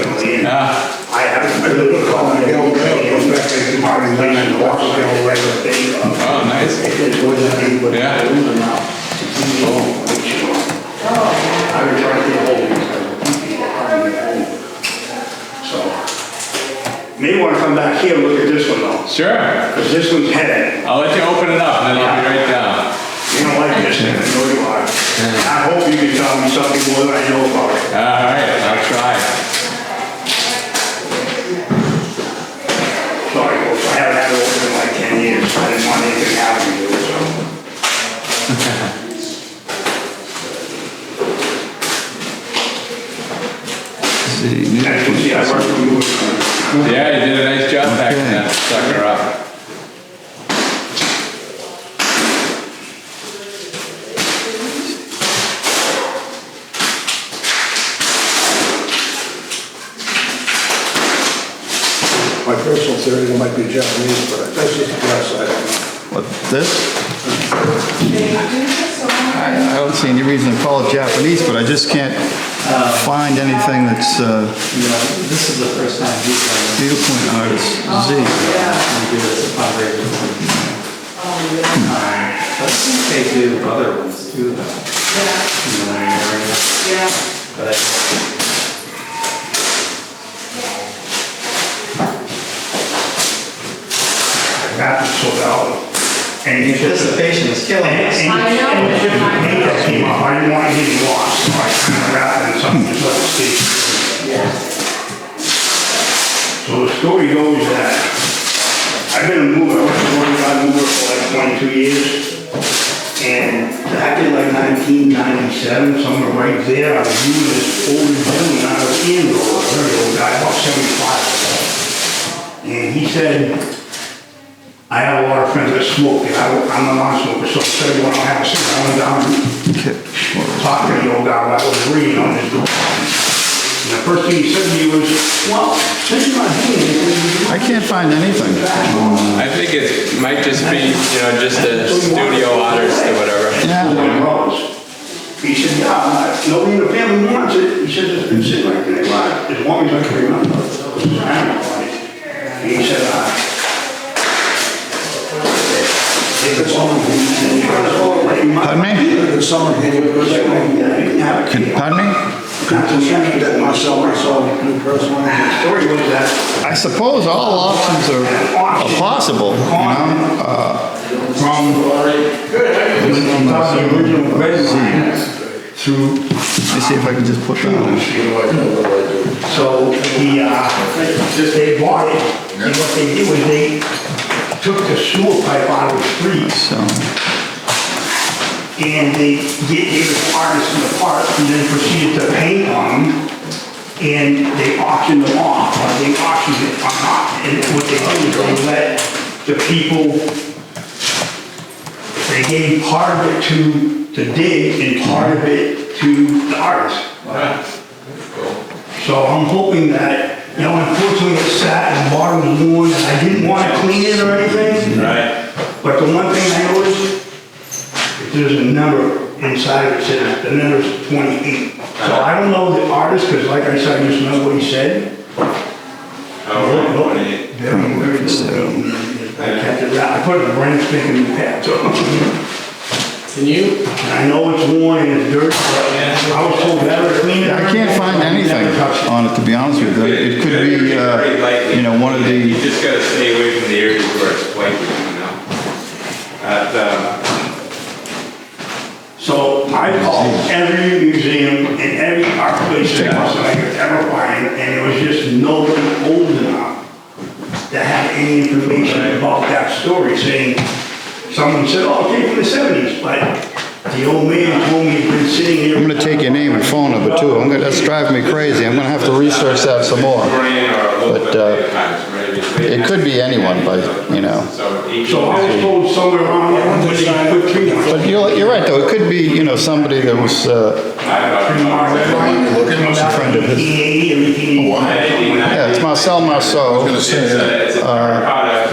haven't been able to call my girl, goes back to the party, and walks down the regular. Oh, nice. Yeah. I returned to the whole. So, may want to come back here and look at this one though, Sure. because this one's headed. I'll let you open it up and then I'll be right down. like this, and I know you are. I hope you can tell me something more than I know about it. All right, I'll try. Sorry, folks, I haven't had it open in like 10 years. I didn't want anything to happen to it, so. See, As you can see, I worked for you. Yeah, you did a nice job back then, sucker up. My personal theory, it might be Japanese, but that's just a guess, I don't know. what, this? I don't see any reason to call it Japanese, but I just can't find anything that's This is the first time he's done this. viewpoint artist Z. We do this at fundraisers. But I think they do other ones too, though. In the area. Yeah. But That is so valid. And he said, anticipation is killing us. and it's just the paint that came up, I didn't want to get lost, so I kind of wrapped it in something just let it see. So the story goes that I've been a mover, I was a mover for like 22 years. And back in like 1997, somewhere right there, I was using this old gentleman out of Andover, a very old guy, about 75. And he said, I have a lot of friends that smoke, and I'm a non-smoker, so instead of going to have a cigarette, I went down and talked to the old guy while I was reading on his door. And the first thing he said to me was, well, since you're not doing anything. I can't find anything. I think it might just be, you know, just a studio artist or whatever. Yeah. He said, yeah, nobody in the family wants it. He said, it's been sitting right there, as long as I can remember. And he said, if it's on, Pardon me? it's on, Pardon me? that myself, new person. The story was that I suppose all options are possible, you know? from the original red through. Let me see if I can just put that on. So they bought it, and what they did was they took the sewer pipe out of the street, So, and they gave the artists in the park, and then proceeded to paint on them, and they auctioned them off, or they auctioned it off, and what they did was they let the people, they gave part of it to dig, and part of it to the artist. So I'm hoping that, you know, unfortunately it sat and the bottom was worn, and I didn't want to clean it or anything. Right. But the one thing I noticed, there's a number inside of it, says the number's 28. So I don't know the artist, because like I said, I just know what he said. Oh, right. I kept it wrapped. I put it in a brand spanking new pad, so. Can you? And I know it's worn and it's dirty, but I was told better to clean it. yeah, I can't find anything on it, to be honest with you. It could be, you know, one of You the, just gotta stay away from the areas where it's white, you know? So I called every museum and every art place that I could ever find, and there was just nobody old enough that had any information about that story, saying, someone said, oh, it came from the 70s, but the old man told me he'd been sitting here. I'm gonna take your name and phone number too. That's driving me crazy. I'm gonna have to research that some more. But, it could be anyone, but, you know. So I was told somewhere around there, when they put trees on. But you're right, though. It could be, you know, somebody that was, a friend of his. Yeah, it's Marcel Marceau,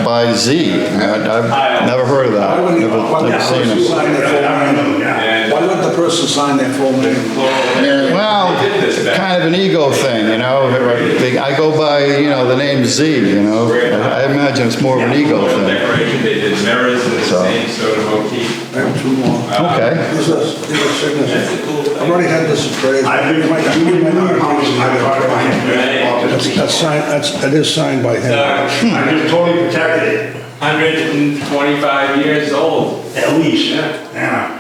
by Z. I've never heard of that. Never seen it. Why let the person sign their full name? Well, kind of an ego thing, you know. I go by, you know, the name Z, you know. I imagine it's more of an ego thing. Decoration, they did mirrors in the same sort of motif. I have two more. Okay. This is signature. I've already had this appraised. That's signed, that is signed by him. I just totally protected it. 125 years old. At least, yeah.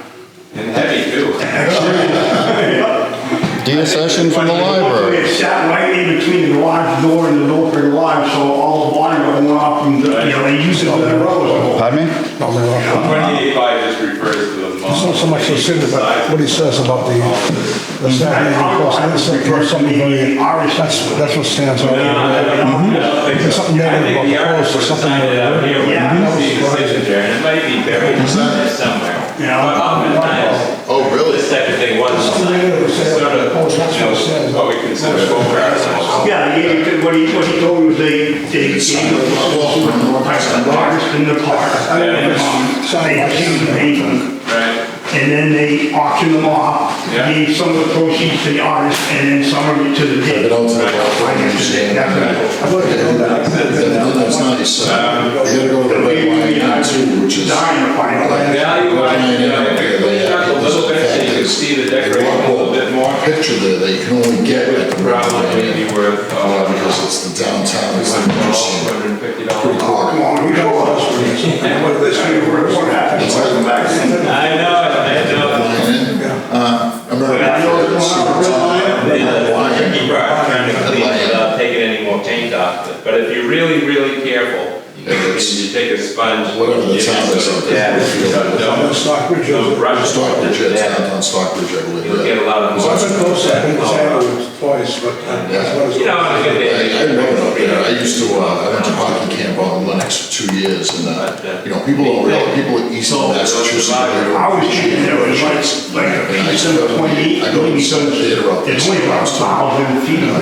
Deer session from the library. It sat right in between the garage door and the door for the garage, so all the water went off from the, they used it for the road. Pardon me? 28.5 just refers to the It's not so much the city, but what he says about the Saturday, that's what stands out. There's something negative about the post or something. It might be buried somewhere. But oftentimes, Oh, really? this type of thing was sort of, what we consider overarching. Yeah, what he told me was they gave the largest in the park. They actually paid them. Right. And then they auctioned them off, Yeah. gave some of the proceeds to the artist, and then some of it to the I've dig. been out to the golf museum. That's That's nice. You gotta go to the Red Lion too, which is. dying to find out. Value wise, if you clean it up a little bit, so you can see the decoration a little bit more. Picture there that you can only get at the Red Probably maybe Lion. worth, Because it's the downtown, it's the museum. Pretty $250. cool. Come on, we know what else we need. What this, what happened? I know, I remember trying to clean it without taking any more paint off it. But if you're really, really careful, you take a sponge. Whatever the town is out there. Don't brush it. Stockbridge, it's downtown Stockbridge, I believe. You'll get a lot of. I've been close, I've been to Sandwood twice, but that's what it's. You know, I love it up there. I used to, I went to hockey camp out in Lennox for 2 years, and, people don't realize, people in Eastern Massachusetts, they don't I was thinking appreciate there was it. like a piece of 28, I go to some theater out there. it's only about 1,000 feet down,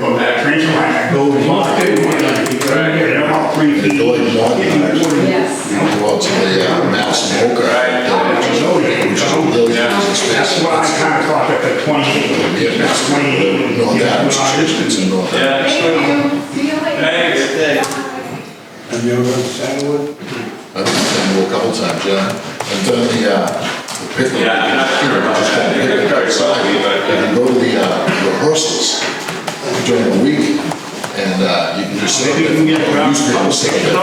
of that trench line that goes off. They're about 3 feet. They're like one, Yes. you know, go out to the Mass Mocha, which is a really easy space. That's what I kind of thought that the 28, that's 28. North Adams, it's in North Adams. See you later. Thanks. Have you ever been to Sandwood? I've been to Sandwood a couple times, yeah. I've done the picnic. Yeah, I'm not sure about that. Picnic outside, you can go to the rehearsals during the week, and you can just sit there, newspaper, sit there.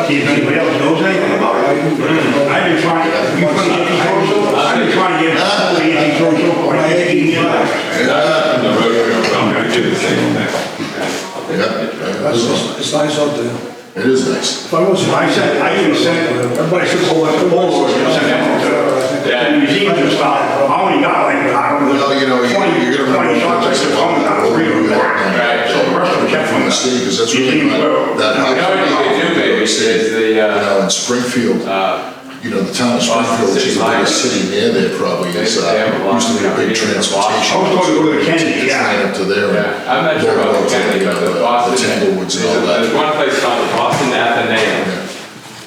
See if anybody else knows anything about it. I've been trying, you put an anti-social, I've been trying to get the anti-social for like 18 years. The road trip, I'm gonna do the same thing. It's nice out there. It is nice. If I was. I even sent, everybody should go like the board, and send them to the museums and stuff. I only got like, I don't know. Well, you know, you're gonna 20 shots, I said, oh, not three of them. Right. So the rest of them kept From the city, because that's really not that high. You know what you could do, maybe, is the, You know, in Springfield, the town of Springfield, which is the biggest city near there probably, is, used to be a big transportation. I was going to go to Kennedy, It's yeah. right up to there. yeah, I'm not sure about the Kennedy, but the Boston. The Timberwoods and all There's that. one place called the Boston Athenaeum,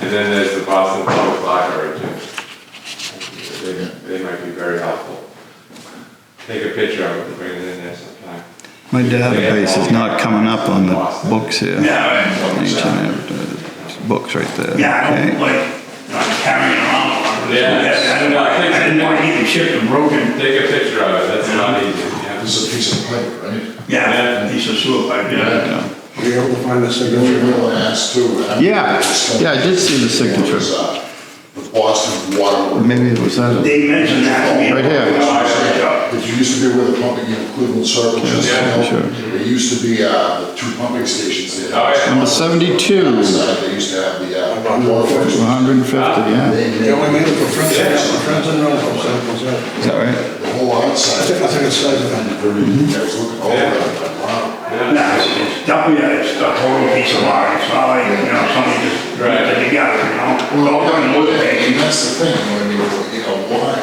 and then there's the Boston Public Library too. They might be very helpful. Take a picture of it and bring it in there sometime. My database is not coming up on the books here. Yeah, Books right there. yeah, I don't Okay. like, not carrying around a lot. Yeah. I didn't want to get the ship and broken. Take a picture of it, that's not easy, yeah. This is a piece of pipe, right? Yeah, piece of sewer pipe, yeah. Were you able to find the You know, signature? we want to ask too. Yeah, I did see the signature. The Boston Water. Maybe it was that. They mentioned that to me. Right here. It used to be where the pumping, Cleveland Circle, just, Yeah, sure. There used to be, the 2 pumping stations there. Oh, yeah. Number 72, They used to have the, water. 150, yeah. They only made it for friends, friends and relatives, was that? Is that right? The whole outside. I think it's size of that. I was looking over it, wow. No, it's definitely, it's a total piece of art, it's not like, somebody just put it together, It's all done in wood, And that's the thing, I mean, why,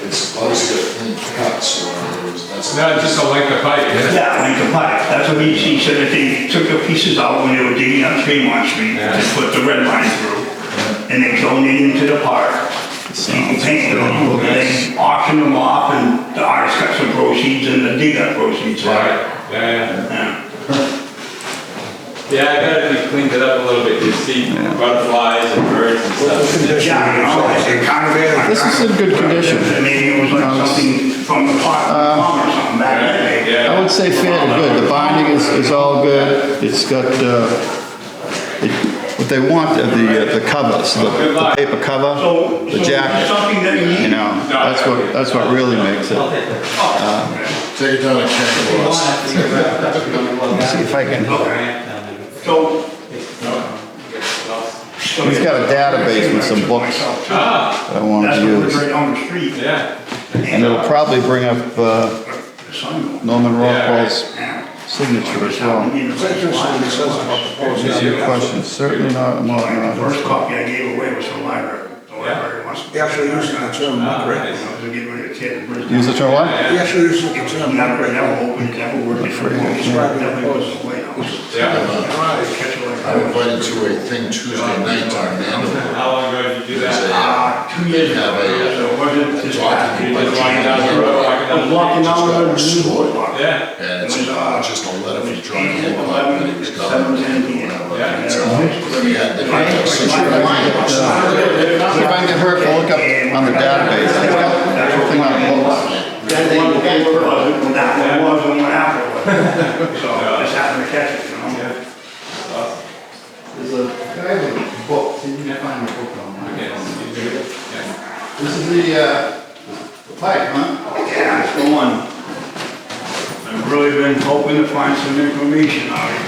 it's obviously a clean cut, so that's. No, it's just a length of pipe. Yeah, like the pipe, that's what he said, that they took the pieces out when they were digging up Tremont Street, Yeah. to put the red line through, and they donated them to the park. People painted them, and they auctioned them off, and the artist got some proceeds, and the digger proceeds. Right, yeah. Yeah. Yeah, I bet if you cleaned it up a little bit, you'd see butterflies and birds and stuff. Yeah, it kind of. This is in good condition. Maybe it was like something from the farm or something back in the day. I would say fairly good. The binding is all good. It's got, what they want are the covers, the paper cover, the jacket, Something that you need. No, That's what really makes it. Take it down to Ken Ross. See if I can. So, He's got a database with some books that I wanted that's to what use. right on the street. Yeah. And it'll probably bring up Norman Rockwell's Yeah. signature as well. It's interesting what it says about the post. Your question, certainly not a The modern first artist. copy I gave away was from the library. The library wants to. He actually uses the term muckrack. You know, to get rid of kids. Use the term what? He actually uses the term Never muckrack. opened, never worked. Definitely was a playhouse. Catch it like I'm invited to a thing Tuesday night down in Andover. How long ago did you do There's that? 2 years ago. Have So it wasn't a just document by Just walking down the John road, Hancock. I was walking down the road. Just got our store. Yeah. And it's just a letter from John Hancock that he was governor. Yeah. See if I can get her to look up on the database. He's got everything on books. That one before wasn't, that one was, and one after was. So I just happened to catch it, you know? There's a guy with a book, see if you can find the book online. This is the pipe, huh? Yeah, it's the one. I've really been hoping to find some information on it.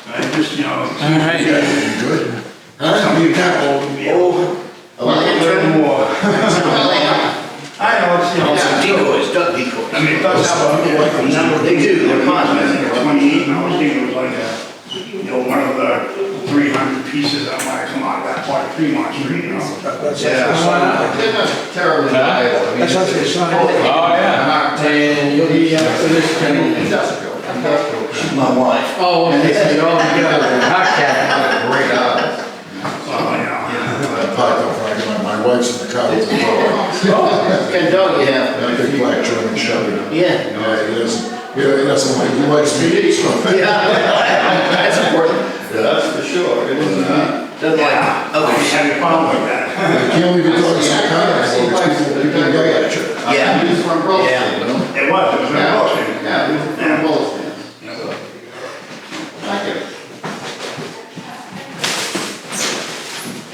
I just, you know. All right. You good? Some of you got hold of me. Learn more. I know, it's, you know. Some decoys, duck decoys. I mean, it does have a number. They do, they're fun. I think it's 28, and I was thinking it was like one of the 300 pieces that might come out of that part of Fremont Street, you know? That's Yeah, they're not terribly liable. I mean, That's actually a sign. Oh, yeah. And you'll be for this kind of Industrial. my wife. Oh, okay, so you're all together, hot cat. Great eyes. I parked up front, my wife's in the car with the dog. What kind of dog you have? A big black German Shepherd. Yeah. He doesn't like, he likes me, so. Yeah, that's important. That's for sure. It is not. Doesn't like others. Have you found like that? You can't leave your dogs in the car, because people get at you. Yeah. These from Yeah. Brooklyn. It was a posting. Yeah, these are from Brooklyn. Thank you.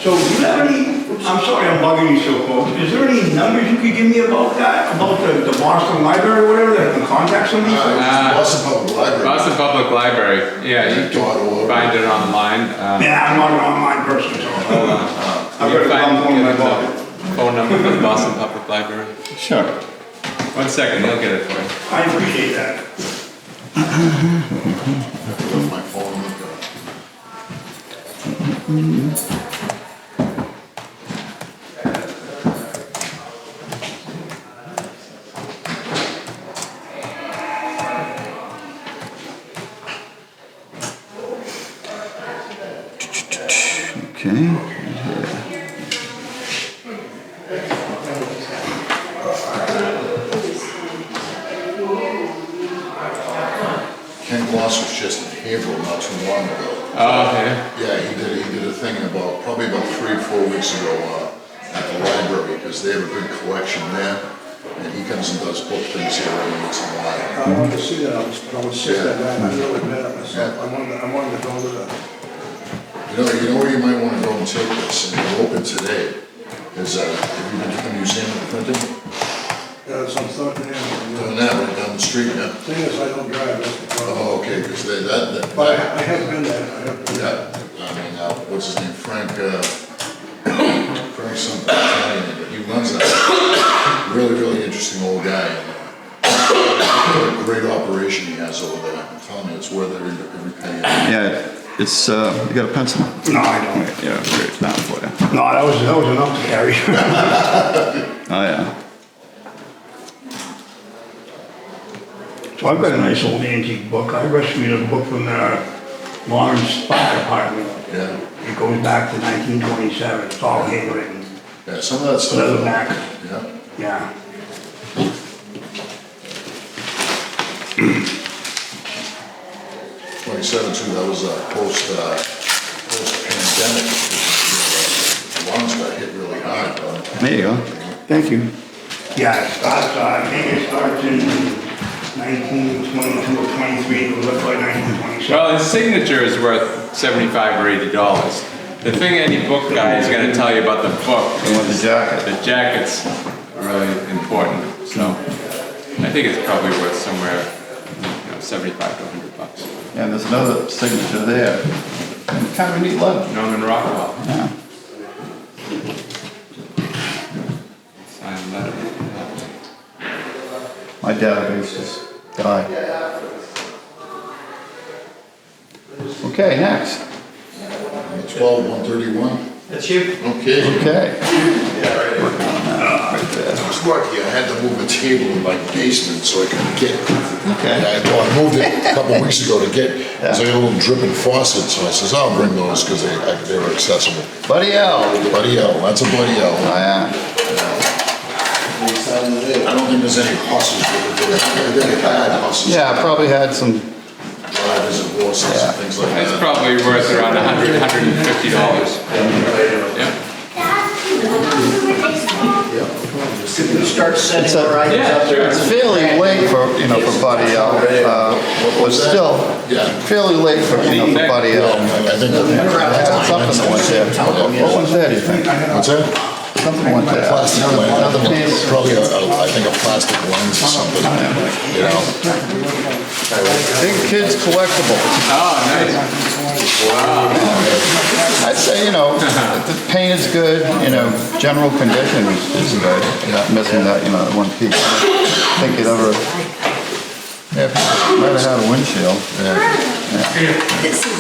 So do you have any, I'm sorry I'm bugging you so close, is there any numbers you could give me about that? About the Boston Library or whatever, that I can contact somebody? Boston Public Library. Boston Public Library, yeah, you can find it online. Yeah, I'm not an online person, so. Can I've you got find a phone in my the pocket. phone number for the Boston Public Library? Sure. 1 second, he'll get it for you. I appreciate that. Left my phone in the car. Okay. Ken Gloss was just in Haverhill not too long ago. Oh, yeah. Yeah, he did a thing probably about 3 or 4 weeks ago at the library, because they have a good collection there. And he comes and does book things here every once in a while. I wanted to see that, I was sick that night, I really mad at myself, I wanted to go to that. You know where you might want to go and take this, and they're open today, is, have you been to the Museum of Printing? Yeah, it's on Thornton Avenue. Doing that right down the street, yeah. Thing is, I don't drive, that's the problem. Oh, okay, because that, But I have been there, I have been there. yeah, I mean, what's his name, Frank something, Italian, but he runs that. Really, really interesting old guy. What a great operation he has over there. I'm telling you, it's worth every penny. Yeah, it's, you got a pencil? No, I don't. Yeah, it's down for you. No, that was enough to carry. Oh, yeah. So I've got a nice old antique book. I rescued a book from the Lawrence Fire Department. Yeah, It goes back to 1927. It's all handwritten. yeah, some of that stuff. Leather back. Yeah. Yeah. '27 too, that was post-pandemic. Lungs got hit really hard, but. There you go. Thank you. Yeah, it starts, I think it starts in 1922 or 23. It was up by 1927. Well, his signature is worth $75 or $80. The thing any book guy is gonna tell you about the book You want the jacket? the jacket's really think it's probably worth somewhere, 75 to 100 bucks. And there's another signature there. And kind of a neat letter. Norman Rockwell. Yeah. Signed letter. My database just died. Okay, next. 12/131. That's you? Okay. Okay. Smart here, I had to move a table in my basement so I could get. Okay. Well, I moved it a couple weeks ago to get, because I got a little dripping faucet, so I says, I'll bring those because they were accessible. Buddy L. Buddy L, that's a Buddy L. Oh, yeah. I don't think there's any horses with it. They had horses. Yeah, I probably had some, Drivers and horses and things like It's that. probably worth around $100, $150. Yeah. Start setting It's a- our items Yeah, up there. it's fairly late for Buddy L. But still, fairly late for Buddy L. I think I had something that went there. What one's there, do you think? What's that? Something went there. Plastic lens, Another piece. probably I think a plastic lens or something, you know? Big Kids Collectible. Oh, nice. I'd say, the paint is good, general condition is good. Missing that, one piece. I think it ever, might have had a windshield.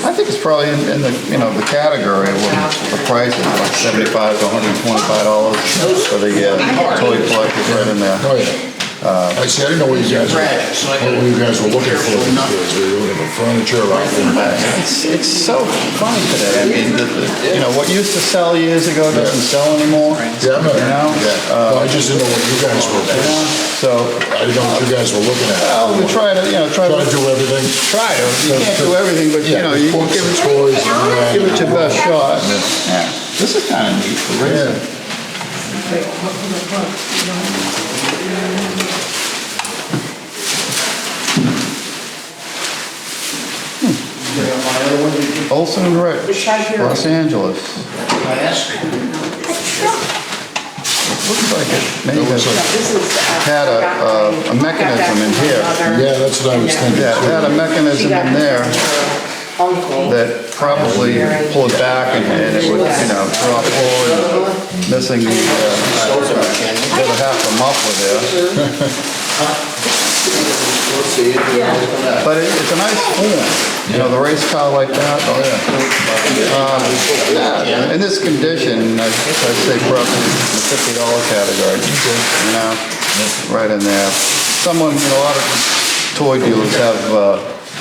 I think it's probably in the, the category of the price is like $75 to $125 for the toy collectors right in there. Oh, yeah. I see, I didn't know what you guys were looking for these days. Were you looking for furniture or anything? It's so funny today. I mean, what used to sell years ago doesn't sell anymore. Yeah, I I just didn't know what you guys were looking for. So, I didn't know what you guys were looking at. well, we try to, Try to do everything. Try to. You can't do everything, but, you can books give and it, toys and give it your best shot. Yeah. This is kind of neat. The racing. Olson and Rich, Los Angeles. Looks like it maybe had a mechanism in here. Yeah, that's what I was thinking. Yeah, it had a mechanism in there that probably pull it back and it would, drop forward, missing the other half of the muffler there. But it's a nice form, the race car like that. Oh, yeah. In this condition, I'd say probably the $50 category, right in there. A lot of toy dealers have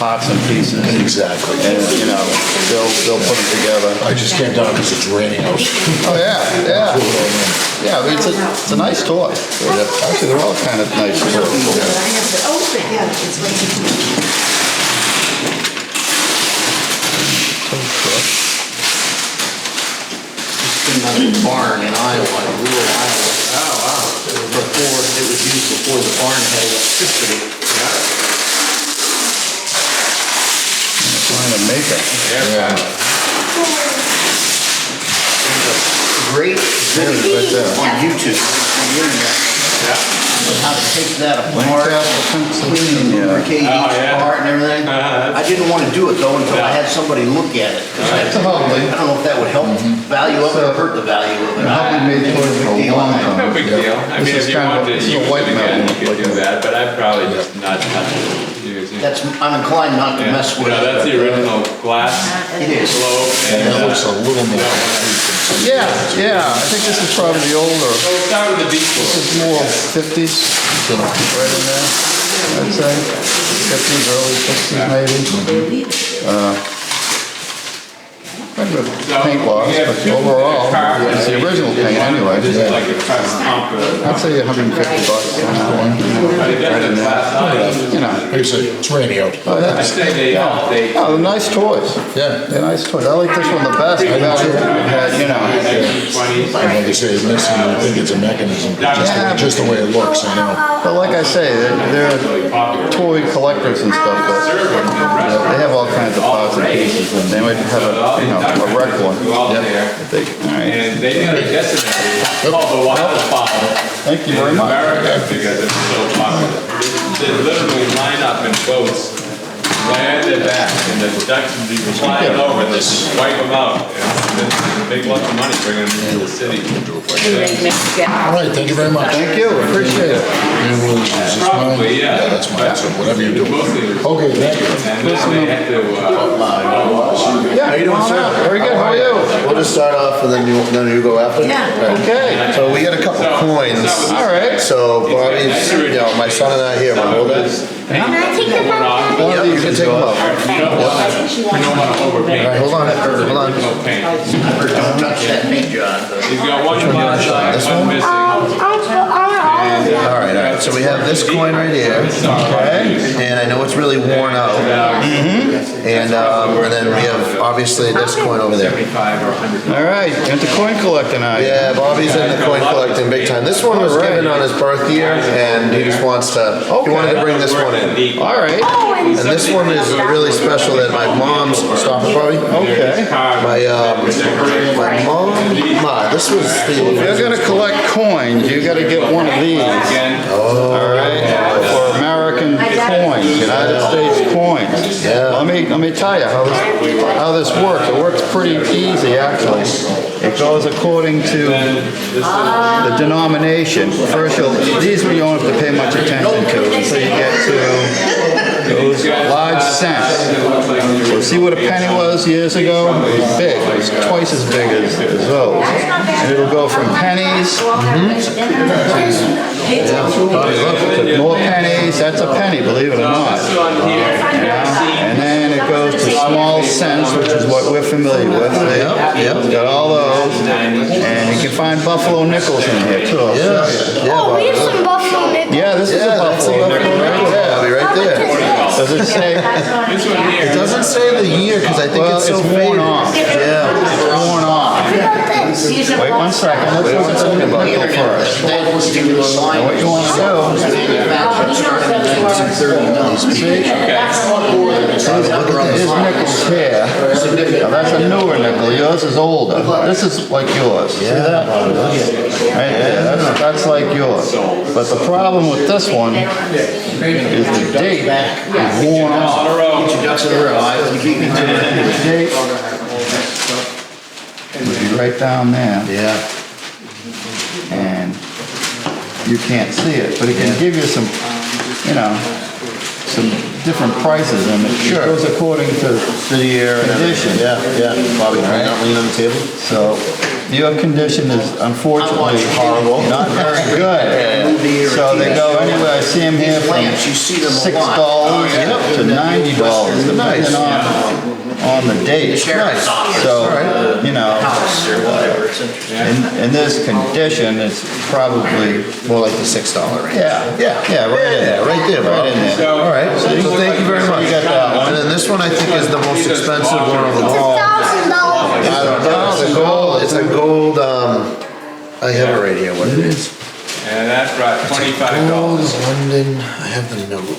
parts and pieces. Exactly. And, they'll put them together. I just came down because it's raining out. Oh, yeah. Yeah, it's a nice toy. Actually, they're all kind of nice toys. I have to open. Yeah, it's Another barn in Iowa, rural Iowa. Oh, wow. Before, it was used before the barn had electricity. Trying to make it. Yeah. Great video Right there. on YouTube, on the internet. Of how to take that apart, clean and lubricate each part and everything. I didn't want to do it though until I had somebody look at it. 'Cause I don't know if that would help value of it or hurt the value of it. I've made toys for a long time. No big deal. I mean, This is if you kind of want to this is use a white it metal. again, you could do that, but I'd probably just not touch it. Using. I'm inclined not to mess with it. No, that's the original glass It is. globe. And that looks a little more. Yeah, I think this is probably the older. So we'll start with the deep This is more 50s, right in there, I'd say. 50s, early 60s maybe. Kind of a paint loss, but overall, it's the original paint anyway. Just like a pump. I'd say $150 on that one. Right in there. Like I said, it's raining out. Oh, yeah. I say they Oh, they're nice toys. Yeah. They're nice toys. I like this one the best. I've had, 1920s. Like you say, it's missing, I think it's a mechanism, just the way it looks, But like I say, they're toy collectors and stuff, but they have all kinds of parts and pieces, and they might have a wrecked one. All there. I think, all right. And they nearly decimated. It's called the wildfire Thank you very in much. America because it's so popular. they literally line up in boats, lay on their back, and the ducks would be flying over, they just wipe them out. It's a big lots of money bringing them into the city. All right, thank you very much. Thank you, appreciate it. Probably, yeah. Yeah, that's mine, so whatever you do. Mostly it was- Okay, thank you. And then they had to, Yeah, How you doing, sir? Very good, how are you? We'll just start off and then you go after? Yeah. Okay. So we got a couple coins. All right. So Bobby's, my son and I here, my older. Can I take the back? One of these, you can take them out. you don't want to overpaint. All right, hold on. No paint. Don't touch that paint, John. He's got one bottom, This one one? missing. All right, so we have this coin right here, okay? And I know it's really worn out. And then we have, obviously, this coin over there. 75 or 100. All right, into coin collecting, are you? Yeah, Bobby's in the coin collecting big time. This one was given on his birth year, and he just wants to, he wanted to bring this one in. All right, And this one is really special that my mom's, stop it, Bobby? okay. My mom, this was If you're the, gonna collect coins, you gotta get one of these. All right, for American coins, United States coins. Yeah. Let me tell you how this works. It works pretty easy, actually. It goes according to the denomination. First, these you don't have to pay much attention to until you get to those large cents. So see what a penny was years ago? It was big. It was twice as big as those. And it'll go from pennies to more pennies. That's a penny, believe it or not. And then it goes to small cents, which is what we're familiar with. It's got all those. And you can find buffalo nickels in here too. I'll show you. Oh, we have some buffalo nickels. Yeah, this is a buffalo nickel right there. Bobby, right there. Does it say? This one here. It doesn't say the year, because I think Well, it's so it's faded. worn off. Yeah. It's worn off. Wait 1 second. Let's look at the nickel first. Now what you want to do, his nickel's here. Now that's a newer nickel. Yours is older. This is like yours. See that? Right there. That's like yours. But the problem with this one is the date is worn off. Ducks in a row. The date would be right down there. Yeah. And you can't see it, but it can give you some, some different prices, and it goes according to the condition. Yeah. Bobby, can you not lean on the table? So your condition is unfortunately horrible, not very good. So they go anywhere, I see them here from $6 to $90, depending on the date. So, in this condition, it's probably More like the $6 range. Yeah, right in there. Right there, Bob. Right in there. All right, so thank you very much. You got that one. And then this one I think is the most expensive one of them all. $1,000. I don't know, it's a gold, I have it right here, what it is. And that brought Gold $25. London, I have the note.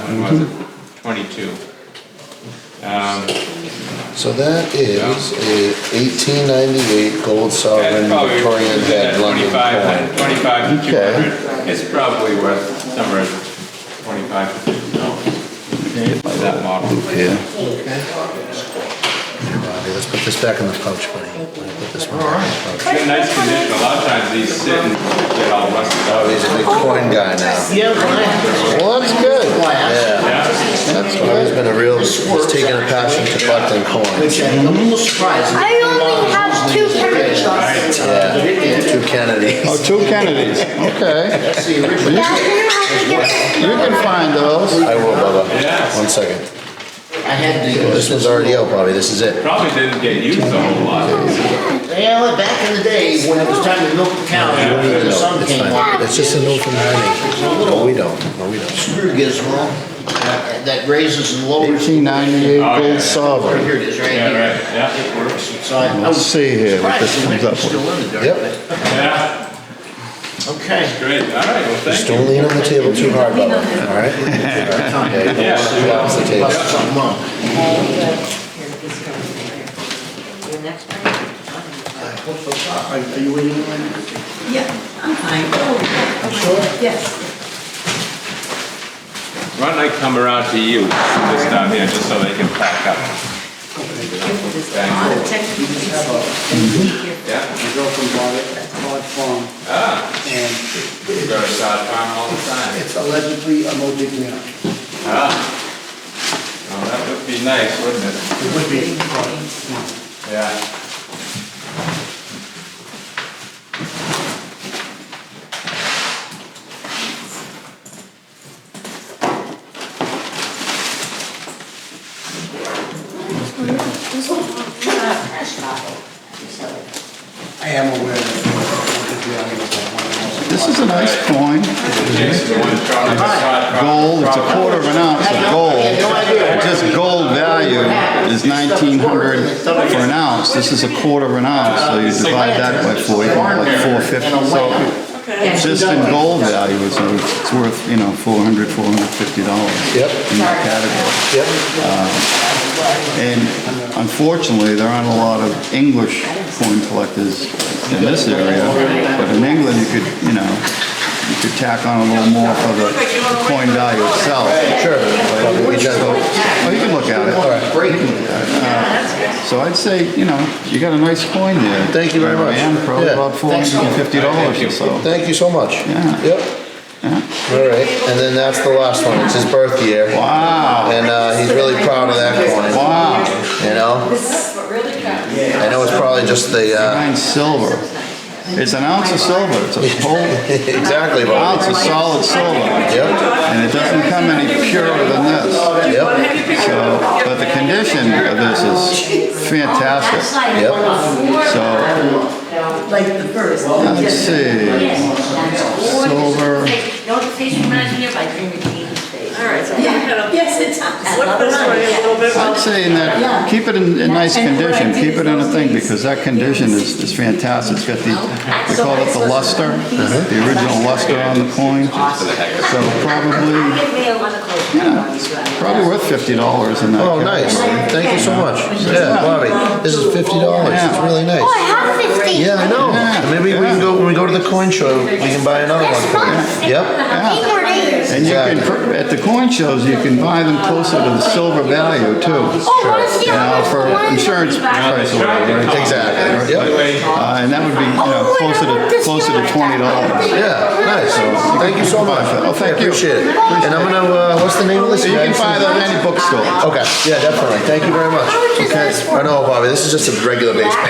When was it? 22. So that is a 1898 gold sovereign Probably Victorian head London 25 coin. to 200. It's probably worth somewhere 25 to $50 by that model. Yeah. Here, Bobby, let's put this back in the pouch, buddy. Put this one back in the pouch. It's in nice condition. A lot of times these sit and get all rusted out. Oh, he's a big coin guy now. Well, that's good. Yeah. That's He's good. been he's taken a passion to collecting coins. I'm a little surprised. I only have 2 pennies. Yeah, 2 Kennedys. Oh, 2 Kennedys, okay. You can find those. I will, Bubba. Yes. 1 second. I had This one's already out, Bobby, this is it. Probably didn't get used a whole lot. well, back in the day, when it was time to milk the cow, You don't need the to know, sun it's came fine. up. It's just a note from Ernie. No, we don't. Screw gizmo that raises and lowers. 1898 gold sovereign. Here it is, right Yeah, here. right, yeah. It works. So I Let's was see here what this surprised comes up it's still with. in the dirt. Yep. Yeah, Okay. great. All right, well, thank Just you. don't lean on the table too hard, Bubba, all right? Yeah, you don't want to collapse the table. Bust something up. Are you waiting on? Yeah, I'm fine. Sure? Yes. Why don't I come around to you, this down here, just so they can pack up? Yeah. My girlfriend bought it at Todd Farm, Ah, and you go to South Farm all the time. it's allegedly a Modigliani. Ah. Oh, that would be nice, wouldn't it? It would be. Yeah. I am aware that Modigliani was like one of the most. This is a nice coin. Jason, the one Charlie Todd Farm. Gold, it's a quarter of an ounce of gold. Just gold value is 1,900 for an ounce. This is a quarter of an ounce, so you divide that by 4, you get like 450. So just in gold value, it's worth, you know, $400, $450 Yep. in that category. Yep. And unfortunately, there aren't a lot of English coin collectors in this area, but in England, you could, you know, you could tack on a little more for the coin value itself. Sure. Oh, you can look at it. All right. Great. So I'd say, you know, you got a nice coin there. Thank you very much. Ryan, probably Yeah. about $450 or so. Thank you so much. Yeah. Yep. All right, and then that's the last one. It's his birth year. Wow. And he's really proud of that coin. Wow. You know? I know it's probably just the... Fine silver. It's an ounce of silver. It's a whole Exactly, Bob. ounce of solid silver. Yep. And it doesn't come any purer than this. Yep. So, but the condition of this is fantastic. Yep. So, let's see. Silver. Don't face reminds me of my dream routine face. All right, so Yes, it does. flip this way a little bit. I'd say in that, keep it in nice condition, keep it in a thing, because that condition is fantastic. It's got the, they call it the luster, the original luster on the coin. So probably, yeah, it's probably worth $50 in that. Oh, nice. Thank you so much. Yeah, Bobby, this is $50. It's really nice. Oh, I have 50. Yeah, I know. Yeah. Maybe we can go, when we go to the coin show, we can buy another one for you. Yep. Eight more days. And you can, at the coin shows, you can buy them closer to the silver value too. Oh, what's the You know, other for one? insurance price or whatever. Right? Exactly. Yep. And that would be, you know, closer to $20. Yeah, nice. Thank you so much. Oh, thank you. Appreciate it. And I'm gonna, what's the name of this? You can buy that at any bookstore. Okay, yeah, definitely. Thank you very much. Okay. I know, Bobby, this is just a regular baseball.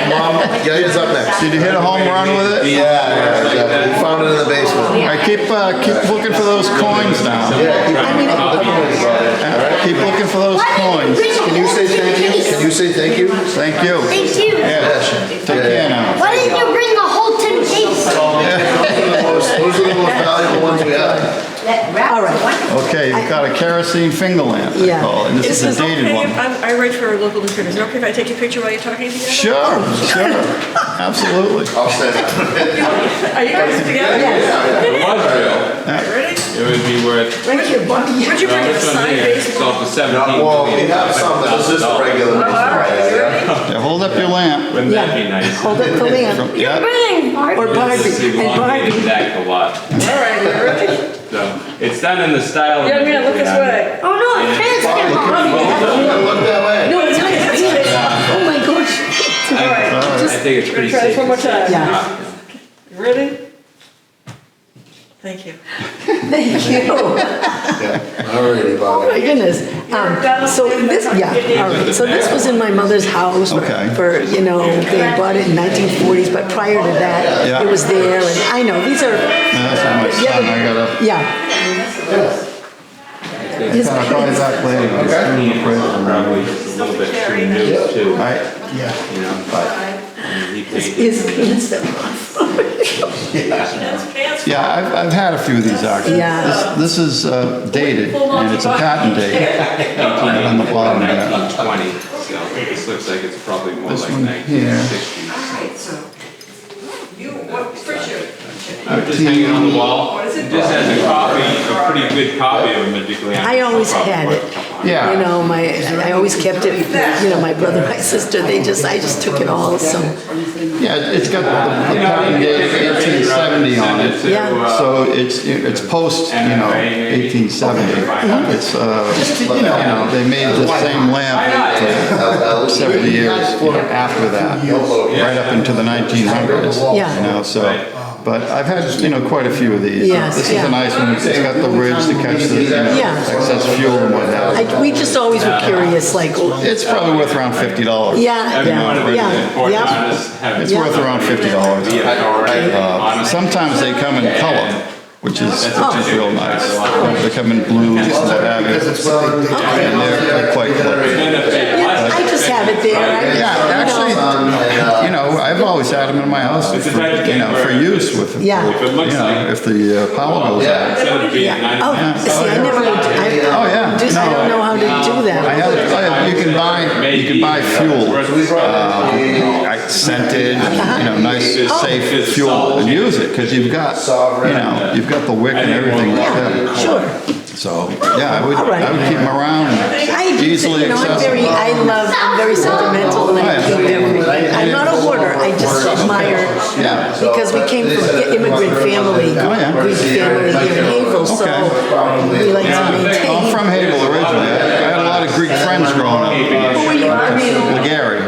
Mom, Gillian's up next. Did you hit a home run with it? Yeah. We found it in the basement. All right, keep looking for those coins now. Keep looking for those coins. Can you say thank you? Can you say thank you? Thank you. Thank you. Yeah. Take care now. Why didn't you bring a whole tin case? Those are the most valuable ones we have. All right. Okay, you've got a kerosene finger lamp, they Yeah. call it, and this is a dated one. I write for a local newspaper. Is it okay if I take your picture while you're talking together? Sure, absolutely. I'll stand up. Are you guys together? It was real. Ready? It would be worth, Thank you. Where'd you bring it? A this one signed here, baseball? sold for 17 Well, we million. have some, but this is the regular. All right, you ready? Yeah, hold up your lamp. Wouldn't that be nice? Hold up the lamp. Yeah. Bring Barbie. Or Barbie. This is And elongated Barbie. back a lot. All right, you ready? So, it's done in the style of. Young man, look this way. Oh, no, it's transparent. Look that way. No, it's nice. It's nice. Oh, my gosh. All right. I think it's pretty Try this safe. one more to say. time. Yeah. You ready? Thank you. Thank you. Alrighty, Oh Bobby. my goodness. So this, yeah, all right. So this was in my mother's house Okay. for, you know, they bought it in 1940s, but prior to that, Yeah. it was there. And I know, these are, That's for my son, I gotta, yeah. His- I'll call you back later. Probably just a little bit too new too, All right, yeah. you know, but he painted. His instant. Yeah, I've had a few of these auctions. Yeah. This is dated, and it's a patent date. Right on the bottom there. 1920, so this looks like it's probably more This like one here. 1960s. You, what, Richard? I was just hanging on the wall. It just has a copy, a pretty good copy of a Modigliani. I always had it. Yeah. You know, I always kept it, you know, my brother, my sister, I just took it all, so. Yeah, it's got the patent date 1870 on it. Yeah. So it's post, 1870. It's, you know, they made the same lamp for 70 years after that, right up into the 1900s. Yeah. You know, so, but I've had, quite a few of these. Yes, This is yeah. a nice one. It's got the ridge to catch the Yeah. excess fuel and what have you. We just always were curious, like, It's probably worth around $50. yeah, yeah. It's worth around $50. Sometimes they come in color, which is real nice. They come in blues and what have you. And they're quite clever. Yeah, I just have it there. Yeah, actually, I've always had them in my house for use with, Yeah. if the power goes out. Oh, see, I never, Oh, yeah. I don't know how to do that. You can buy fuel, scented, nice, safe fuel, and use it, because you've got the wick and everything like that. Sure. So, yeah, I would keep them around, easily accessible. I'm very sentimental, and I keep everything. I'm not a hoarder, I just admire, because we came from an immigrant family, Greek family here in Havel, so we like to maintain. I'm from Havel originally. I had a lot of Greek friends growing up. Who were you? Gary,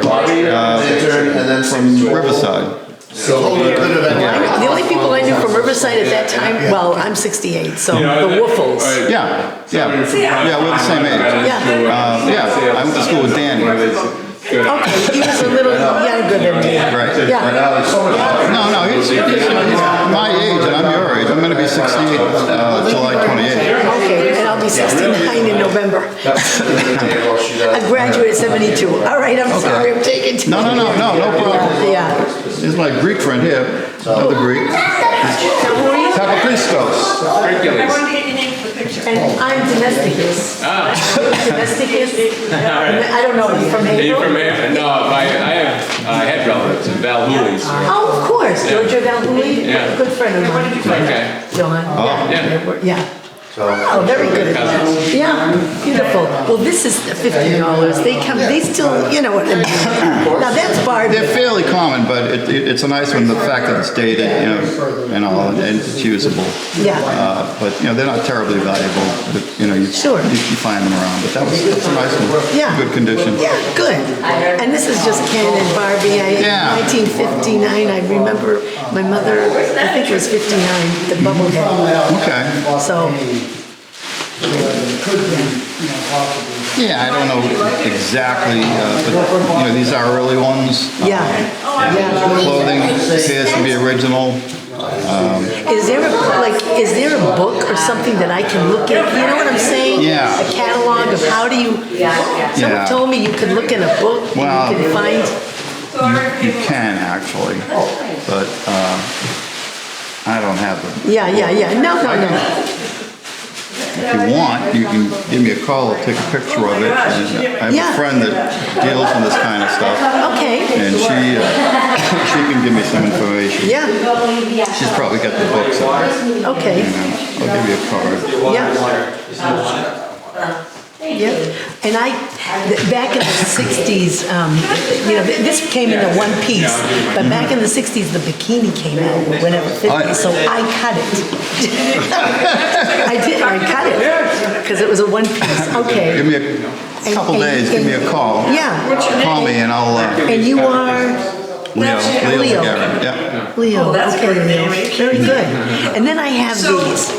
from Riverside. The only people I knew from Riverside at that time, well, I'm 68, so the Woofles. Yeah, we're the same age. Yeah. I went to school with Danny. Okay, he was a little younger than me. Right. Yeah. No, he's my age, and I'm your age. I'm going to be 68 July 28th. Okay, and I'll be 69 in November. I graduated 72. All right, I'm sorry, I'm taking too No problem. Yeah. This is my Greek friend here, another Greek. Papakristos. And I'm Domesticus. Domesticus? I don't know, are you from Are you Havel? from here? No, I have head relatives in Valhouli. Oh, of course, Georgia Valhouli, Yeah. good friend of mine. Okay. John. Yeah. Yeah. Oh, very good. Yeah, beautiful. Well, this is $50. They still, what I mean. Now that's bargain. They're fairly common, but it's a nice one, the fact that it's dated, and all, and it's usable. Yeah. But, they're not terribly valuable, but, you find them around, but it's a nice one. Yeah. Good condition. Yeah, good. And this is just Ken and Barbie. 1959, I remember my mother, I think it was 59, the Bubblehead. Okay. So. Yeah, I don't know exactly, but, these are early ones. Yeah. Clothing appears to be original. Is there a book or something that I can look at? You know what I'm saying? Yeah. A catalog of how do you, someone told me you could look in a book and you can find. You can actually, but I don't have them. Yeah. No. If you want, you can give me a call or take a picture of it. And I have a friend that deals with this kind of stuff. Okay. And she can give me some information. Yeah. She's probably got the books on it. Okay. I'll give you a card. Yeah. And back in the 60s, this came in the one piece, but back in the 60s, the bikini came out, whenever 50, so I cut it. I cut it, because it was a one piece, okay. Give me a couple days, give me a call. Yeah. Call me and I'll... And you are? Leo. Yeah. Leo, okay, Leo. Very good. And then I have these.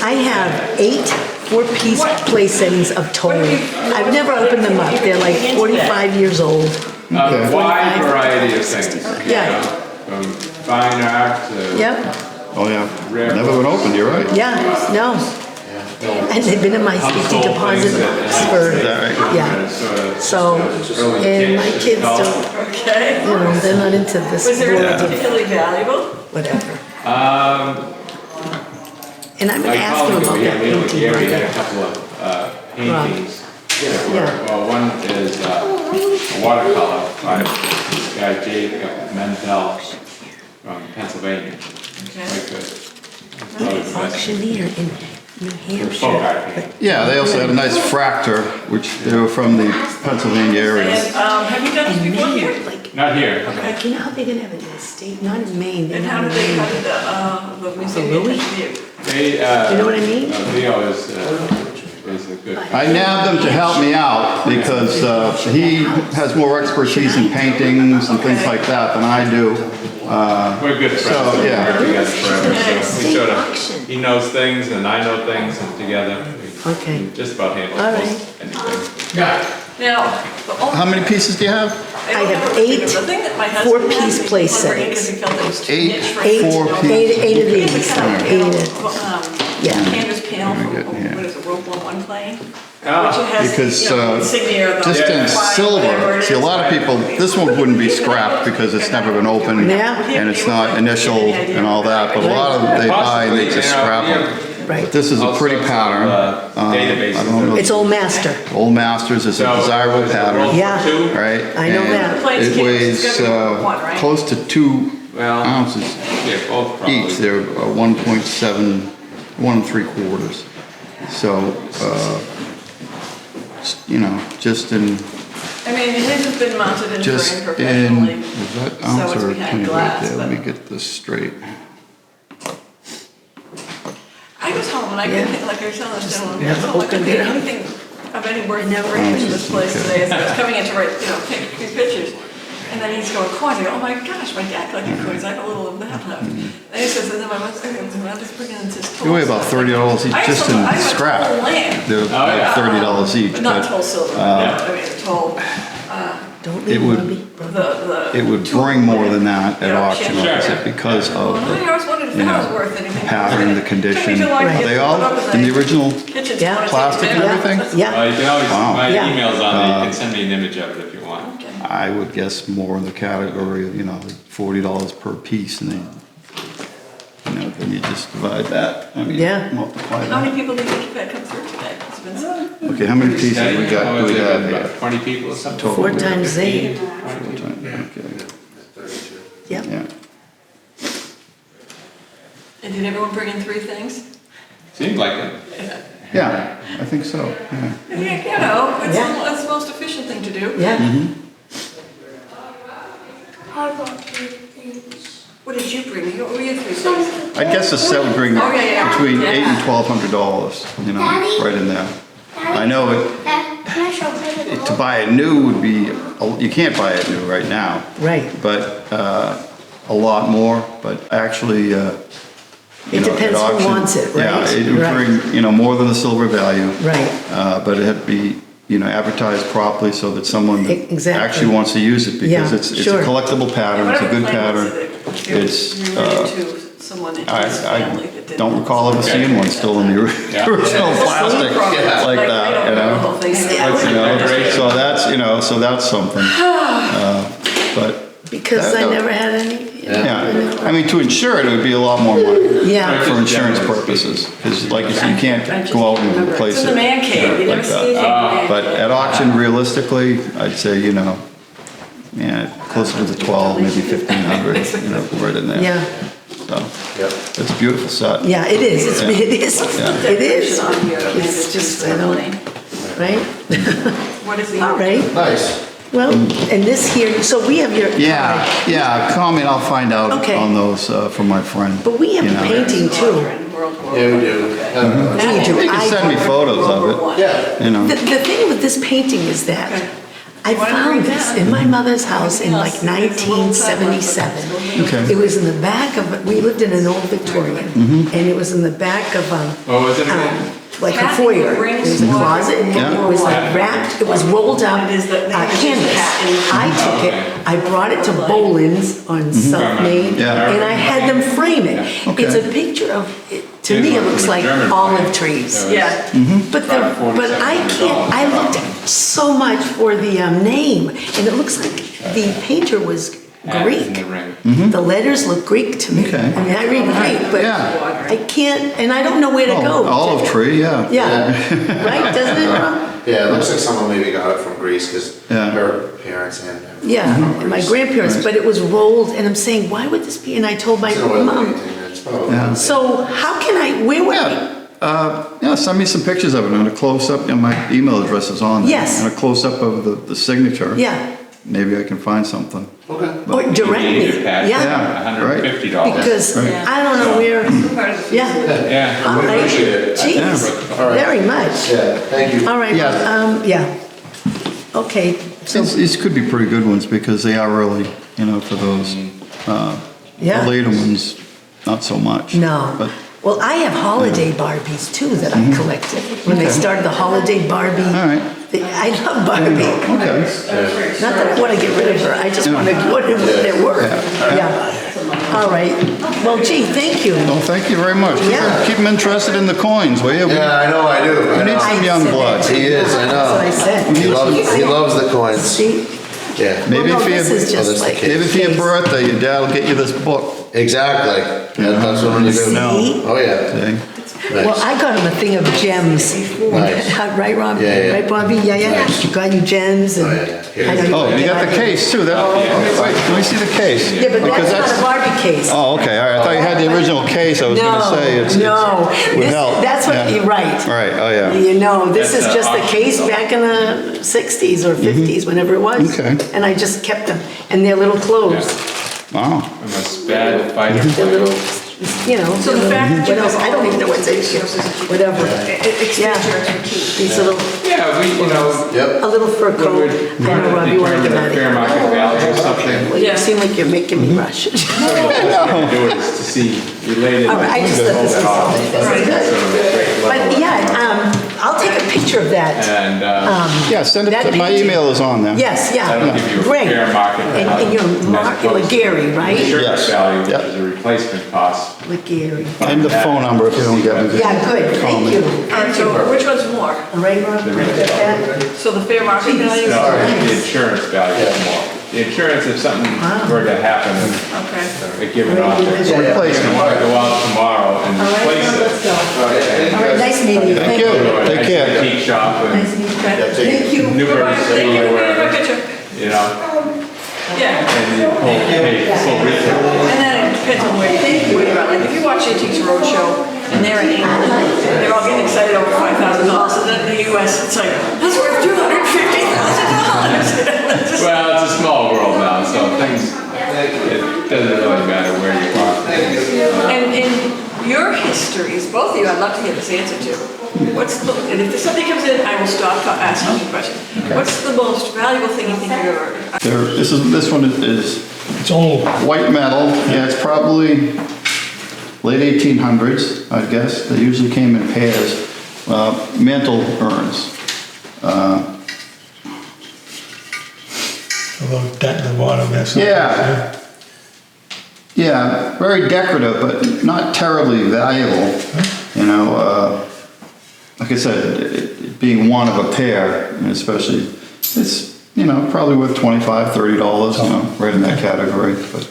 I have 8 4-piece place settings of Tory. I've never opened them up. They're like 45 years old. A wide variety of things. Yeah. From fine art to... Yep. Oh, yeah. Never been opened, you're right. Yeah, no. And they've been in my safety deposit box for, yeah. So, and my kids don't, they're not into this world of whatever. And I'm gonna ask them about that painting. Gary had a couple of paintings. Well, one is a watercolor by this guy Jacob Mendel from Pennsylvania. Very good. Auctioneer, and New Folk Hampshire. art painting. Yeah, they also had a nice fractor, which they were from the Pennsylvania area. Have you done this And before Maine, here? like, Not here. like, you know how they're gonna have it in the state, not in Maine, they're And how not do in they, Maine. how did the museum Oh, really? get to you? They, You know what I mean? Leo is a good. I nabbed him to help me out because he has more expertise in paintings and things like that than I do. We're good friends. So, yeah. We've worked together forever, so we State sort auction. of, he knows things and I know things and together we Okay. just about handle All right. most anything. Now, the only. How many pieces do you have? I have The 8 thing that my husband had, four-piece he place wanted to bring it 'cause settings. he felt it was too 8 niche for Eight, him. four-piece. eight of He had these, the kind of, 8 of, yeah. canvas panel from, Yeah. what is it, Rope One Clay? Ah, Which has, Because you know, insignia of the. just in whatever silver, it see, a is. lot of people, this one wouldn't be scrapped because it's never been opened Yeah. and it's not initialed and all that, but a lot of them they buy and they just scrap them. Right. But this is a pretty pattern. Databases. I don't know. It's Old Master. Old Masters is a So, desirable is it pattern. roll for Yeah. two? Right? I know And that. Plates it can't- weighs it's gotta be one, right? close to 2 Well, ounces yeah, both probably. each. They're 1.7, 1 3/4. So, you know, just in, I mean, his has been mounted in just frame in, professionally. is that So ounce it's or behind penny right glass, there? but- Let me get this straight. I was home and I couldn't think, like I was telling this gentleman, I Yeah, was home, I couldn't open it think up. anything of any worth bringing to this place today as I was coming in to write, take a few pictures. And then he's going, coins. I go, oh my gosh, my dad collected coins. I have a little of that left. And he says, and then my mother's going, I'm just bringing in this They weigh about $30 each I have just some- I in have a scrap. toll lamp. They're like $30 each, But not but toll silver, I mean, toll, Don't it leave would- Bobby. the. it would bring more than that at Yeah, auction sure. because Well, of I the always wondered if you that was know, worth anything. pattern, the Took me condition. too long to Right. get They to all, put up in the the original kitchen's Yeah. wanna take plastic and it down. everything? Yeah. You can always, Wow. my Yeah. email's on there, you can send me an image of it if you want. I would guess more in the category of, you know, like $40 per piece and then, you know, then you just divide that. I mean, Yeah. multiply How many that. people do you think you've had come through today? It's been so. Okay, how many pieces Yeah, we got, oh, do we is it have about here? 20 people or something? Total. 4 times 8. Okay, Yep. yeah. And did everyone bring in 3 things? Seems like it. Yeah, I think so, yeah. Yeah, you know, it's Yeah. that's the most efficient thing to do. Yeah. I bought 3 things. What did you bring? What were your 3 things? I guess the set would bring Oh, yeah, yeah. between Yeah. $800 and $1,200, you know, Daddy? right in there. I know it, Can I show you the to buy it new would be, you can't buy it new right now. Right. But a lot more, but actually, you It know, at depends who auction- wants it, right? Yeah, it would Right. bring, you know, more than the silver value. Right. But it had to be, you know, advertised properly so that someone Exactly. actually wants to use it because Yeah, it's a sure. collectible pattern, it's a good pattern. It's, You're related to someone in his family that I didn't. don't recall ever seeing one still in the original plastic like that, you know? You know, so that's, you know, so that's something. But, Because I That- never had any. yeah, I mean, to insure it, it would be a lot more money. Yeah. For insurance purposes, because like you said, you can't go out and replace It's it. in the man cave. You like never see that. anything. in the man But cave. at auction, realistically, I'd say, you know, yeah, closer to the 12, maybe 1,500, you know, right in there. Yeah. So, it's a beautiful set. Yeah, it is. It's, Yeah. it is. Yeah. It is. On here, It's just, I don't, right? What is the? All right. Nice. Well, and this here, so we have your. Yeah, call me and I'll find out Okay. on those from my friend. But we have you a know. painting too. Yeah, we do. We do. You can send me photos of it, Yeah. you know. The thing with this painting is that I Why don't we found read this that? in my mother's house in like 1977. Okay. It was in the back of, we lived in an old Victorian, and it was in the back of, What was it again? like a Kathy foyer. brings There was a water. closet, and Yeah. it was like wrapped, it was rolled up It is the- canvas. I took it, I brought it to Boland's on South Main, Yeah. and I had them frame it. Okay. It's a picture of, to me, it looks like olive trees. Yeah. But I can't, I looked so much for the name, and it looks like the painter was In the Greek. ring. The letters look Greek to me. Okay. I mean, I read Greek, but Yeah. I can't, and I don't know where to go. Olive tree, yeah. Yeah, right, doesn't it, Rob? Yeah, it looks like someone maybe got it from Greece because Yeah. her parents and Yeah, from and my Greece. grandparents, but it was rolled, and I'm saying, why would this be? And I told my It's an oil mom, painting, it's probably. Yeah. so how can I, where would I? Yeah, send me some pictures of it and a close-up, and my email address is on there. Yes. And a close-up of the signature. Yeah, Maybe I can find something. or direct me, yeah, Yeah, right. $150. because Right. I don't know where, yeah. Yeah. All right. Appreciate it. Geez, All right. very much. Yeah, thank you. All right, Yeah. yeah. Okay, so, These could be pretty good ones because they are really, for those, yeah. the later ones, not so much. No. But, Well, I have holiday Barbies too that I collected. When they started the holiday Barbie. all right, I love Barbie. okay. Not that I want to get rid of her, I just want to put them where they were. Yeah. All right. Well, gee, thank you. Well, thank you very much. Keep them interested in the coins, will you? Yeah, I know, I do. We need some young blood. He is, I That's what I know. said. He loves the coins. See? Yeah. Maybe Well, no, for your, this is just like. maybe for your birthday, your dad will get you this book. Exactly. Yeah, that's what you do. See? Oh, yeah. See? Well, Nice. I got him a thing of gems. Nice. Right, Rob? Yeah, yeah. Right, Bobby? Yeah, yeah. Nice. You got you gems and. Oh, yeah, yeah. I know Oh, and you got the case too. That, wait, let me see the case. Yeah, but Because that's not a Barbie case. Oh, okay, all right. I thought you had the original case. I was No, gonna say it's. no. Would This- help. that's what- Yeah. you're right. Right, oh, yeah. You know, this is That's, just the case auction. back in the 60s or 50s, whenever it was. Mm-hmm. Okay. And I just kept them, and they're little clothes. Wow. I'm a bad fighter. They're little, So the fact that you what else? have I don't even know what they whatever. expands your expertise. These little, Yeah, Yep. a little fur coat. I know, Rob, you want to get out of fair here. market value or something. Well, you seem like you're making me rush. What you do is to see related. All right, I just let this go. This is good. But yeah, I'll take a picture of that. And, Yeah, send it, That my painting- email is on there. Yes, that'll yeah, give you a great. fair market value. And you're Mark, as opposed to Gary, right? Insurance Yes. value, which Yep. is a replacement cost. Gary. And the phone number if you don't get me. Yeah, good, thank you. And so which one's more? All right, Rob, you get that? So the fair market value? No, the insurance value is more. The insurance, if something were to happen, Okay. they give it off. It's a replacement. You want to go out tomorrow and All right, replace Rob, let's it. go. All right, nice meeting you, thank you. you. Take care. Antique shop Nice and meeting you. take Thank you. Newburgh Thank City you or for your wherever, picture. you know, Yeah. and you pull retail. And then it depends on where you're at. Like if you watch Antiques Roadshow and they're in England, they're all getting excited over $5,000. And then in the US, it's like, that's worth $250,000. Well, it's a small world now, so things, it doesn't really matter where you are. And in your histories, both of you, I'd love to hear this answer to. And if somebody comes in, I will stop asking you questions. What's the most valuable thing you think you've ever? This one is It's old. white metal. Yeah, it's probably late 1800s, I guess. They usually came in pairs. Mantle urns. A little dent in the bottom there. something. Yeah. Yeah, very decorative, but not terribly valuable. You know, like I said, it being one of a pair, and especially, it's, probably worth $25, $30, right in that category. But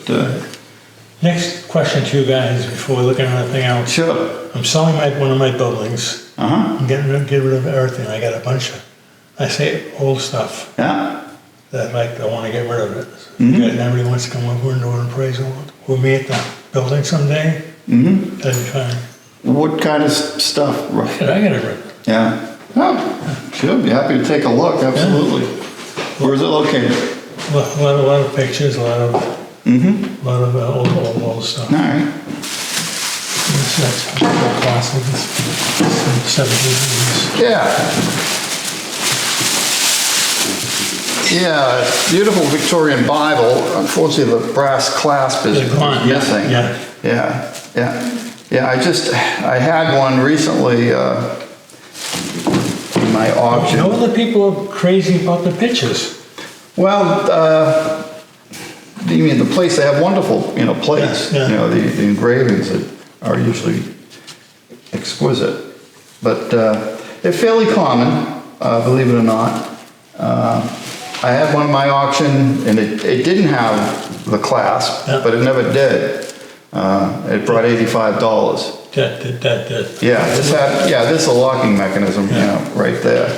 Next question to you guys before we look at anything else. sure. I'm selling one of my buildings. Uh-huh. I'm get rid of everything. I got a bunch of, I say, old stuff Yeah. that I want to get rid of it. Mhm. And everybody wants to come over and do an appraisal with me at the building someday. Mm-hmm. That'd be fine. What kind of stuff? Yeah, I got it rid. Yeah. Oh, sure. Be happy to take a look. Absolutely. Where is it located? A lot of pictures, a lot of old stuff. All right. That's the cost of this 1700s. Yeah. Yeah, beautiful Victorian Bible. Unfortunately, the brass clasp is They're gone, yeah, missing. yeah. Yeah, yeah. Yeah, I had one recently in my auction. No other people are crazy about the pictures. Well, you mean the plates, they have wonderful, plates. Yeah, yeah. The engravings that are usually exquisite. But they're fairly common, believe it or not. I had one in my auction and it didn't have the clasp, Yeah. but it never did. It brought $85. That. Yeah, this is a locking mechanism, right there.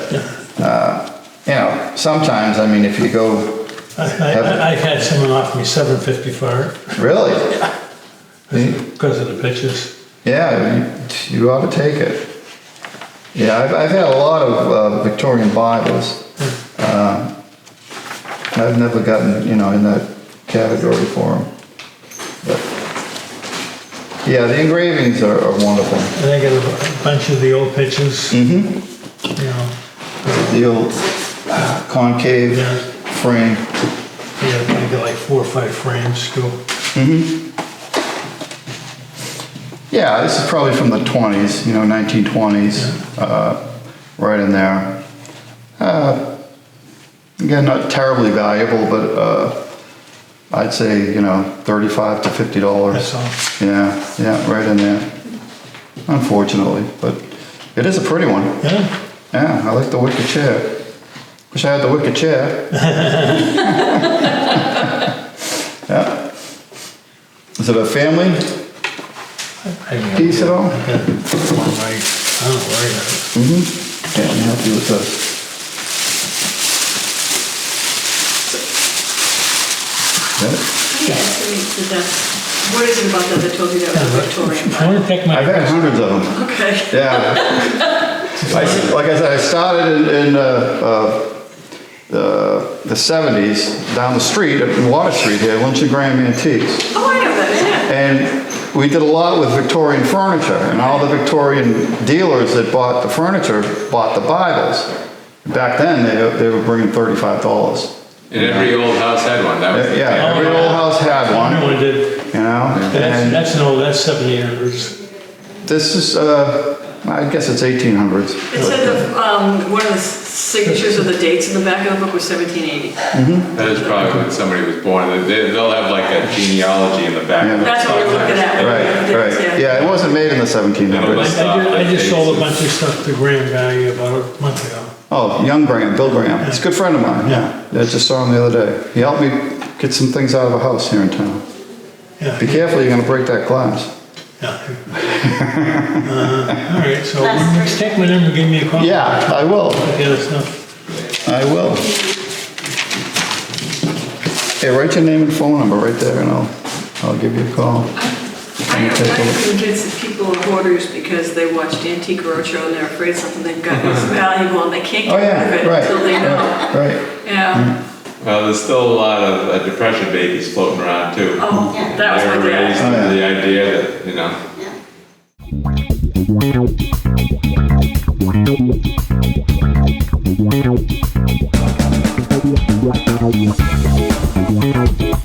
Sometimes, if you go, I've had someone offer me $750 for it. really? Because of the pictures. Yeah, you ought to take it. Yeah, I've had a lot of Victorian Bibles. I've never gotten, in that category for them. But, yeah, the engravings are wonderful. And I got a bunch of the old pictures. Mm-hmm. You know. The old concave frame. Yeah, I got like 4 or 5 frames still. Mm-hmm. Yeah, this is probably from the 20s, 1920s, right in there. Again, not terribly valuable, but I'd say, $35 to $50. That's all. Yeah, right in there. Unfortunately, but it is a pretty one. Yeah. Yeah, I like the wicker chair. Wish I had the wicker chair. Yeah. Is it a family piece at all? I don't know where I got it. Mm-hmm. Yeah, I'm happy with this. What is it about that that told you that was Victorian? I want to take my. I've had hundreds of them. Okay. Yeah. Like I said, I started in the 70s down the street, in Water Street here, Lynch and Graham Antiques. Oh, I know that, yeah. And we did a lot with Victorian furniture, and all the Victorian dealers that bought the furniture bought the Bibles. Back then, they were bringing $35. And every old house had one, that was the Yeah, every old house had one. Everyone did. And That's 1700s. this is, I guess it's 1800s. It said one of the signatures of the dates in the back of the book was 1780. That is probably when somebody was born. They'll have like a genealogy in the back. Yeah. That's what we're looking at. Right. Yeah, it wasn't made in the 1700s. I just sold a bunch of stuff to Graham Valley about a month ago. Oh, young Graham, Bill Graham. He's a good friend of mine. Yeah. I just saw him the other day. He helped me get some things out of a house here in town. Yeah. Be careful, you're going to break that glass. Yeah. All right, so just take my number, give me a call. Yeah, I will. The other stuff. I will. Hey, write your name and phone number right there, and I'll give you a call. I convince people are hoarders because they watched Antique Roadshow and they're afraid something they've got is valuable and they can't get rid of it until they know. Right. Yeah. Well, there's still a lot of depression babies floating around too. Oh, that was They my were raised dad. with the idea that, Yeah.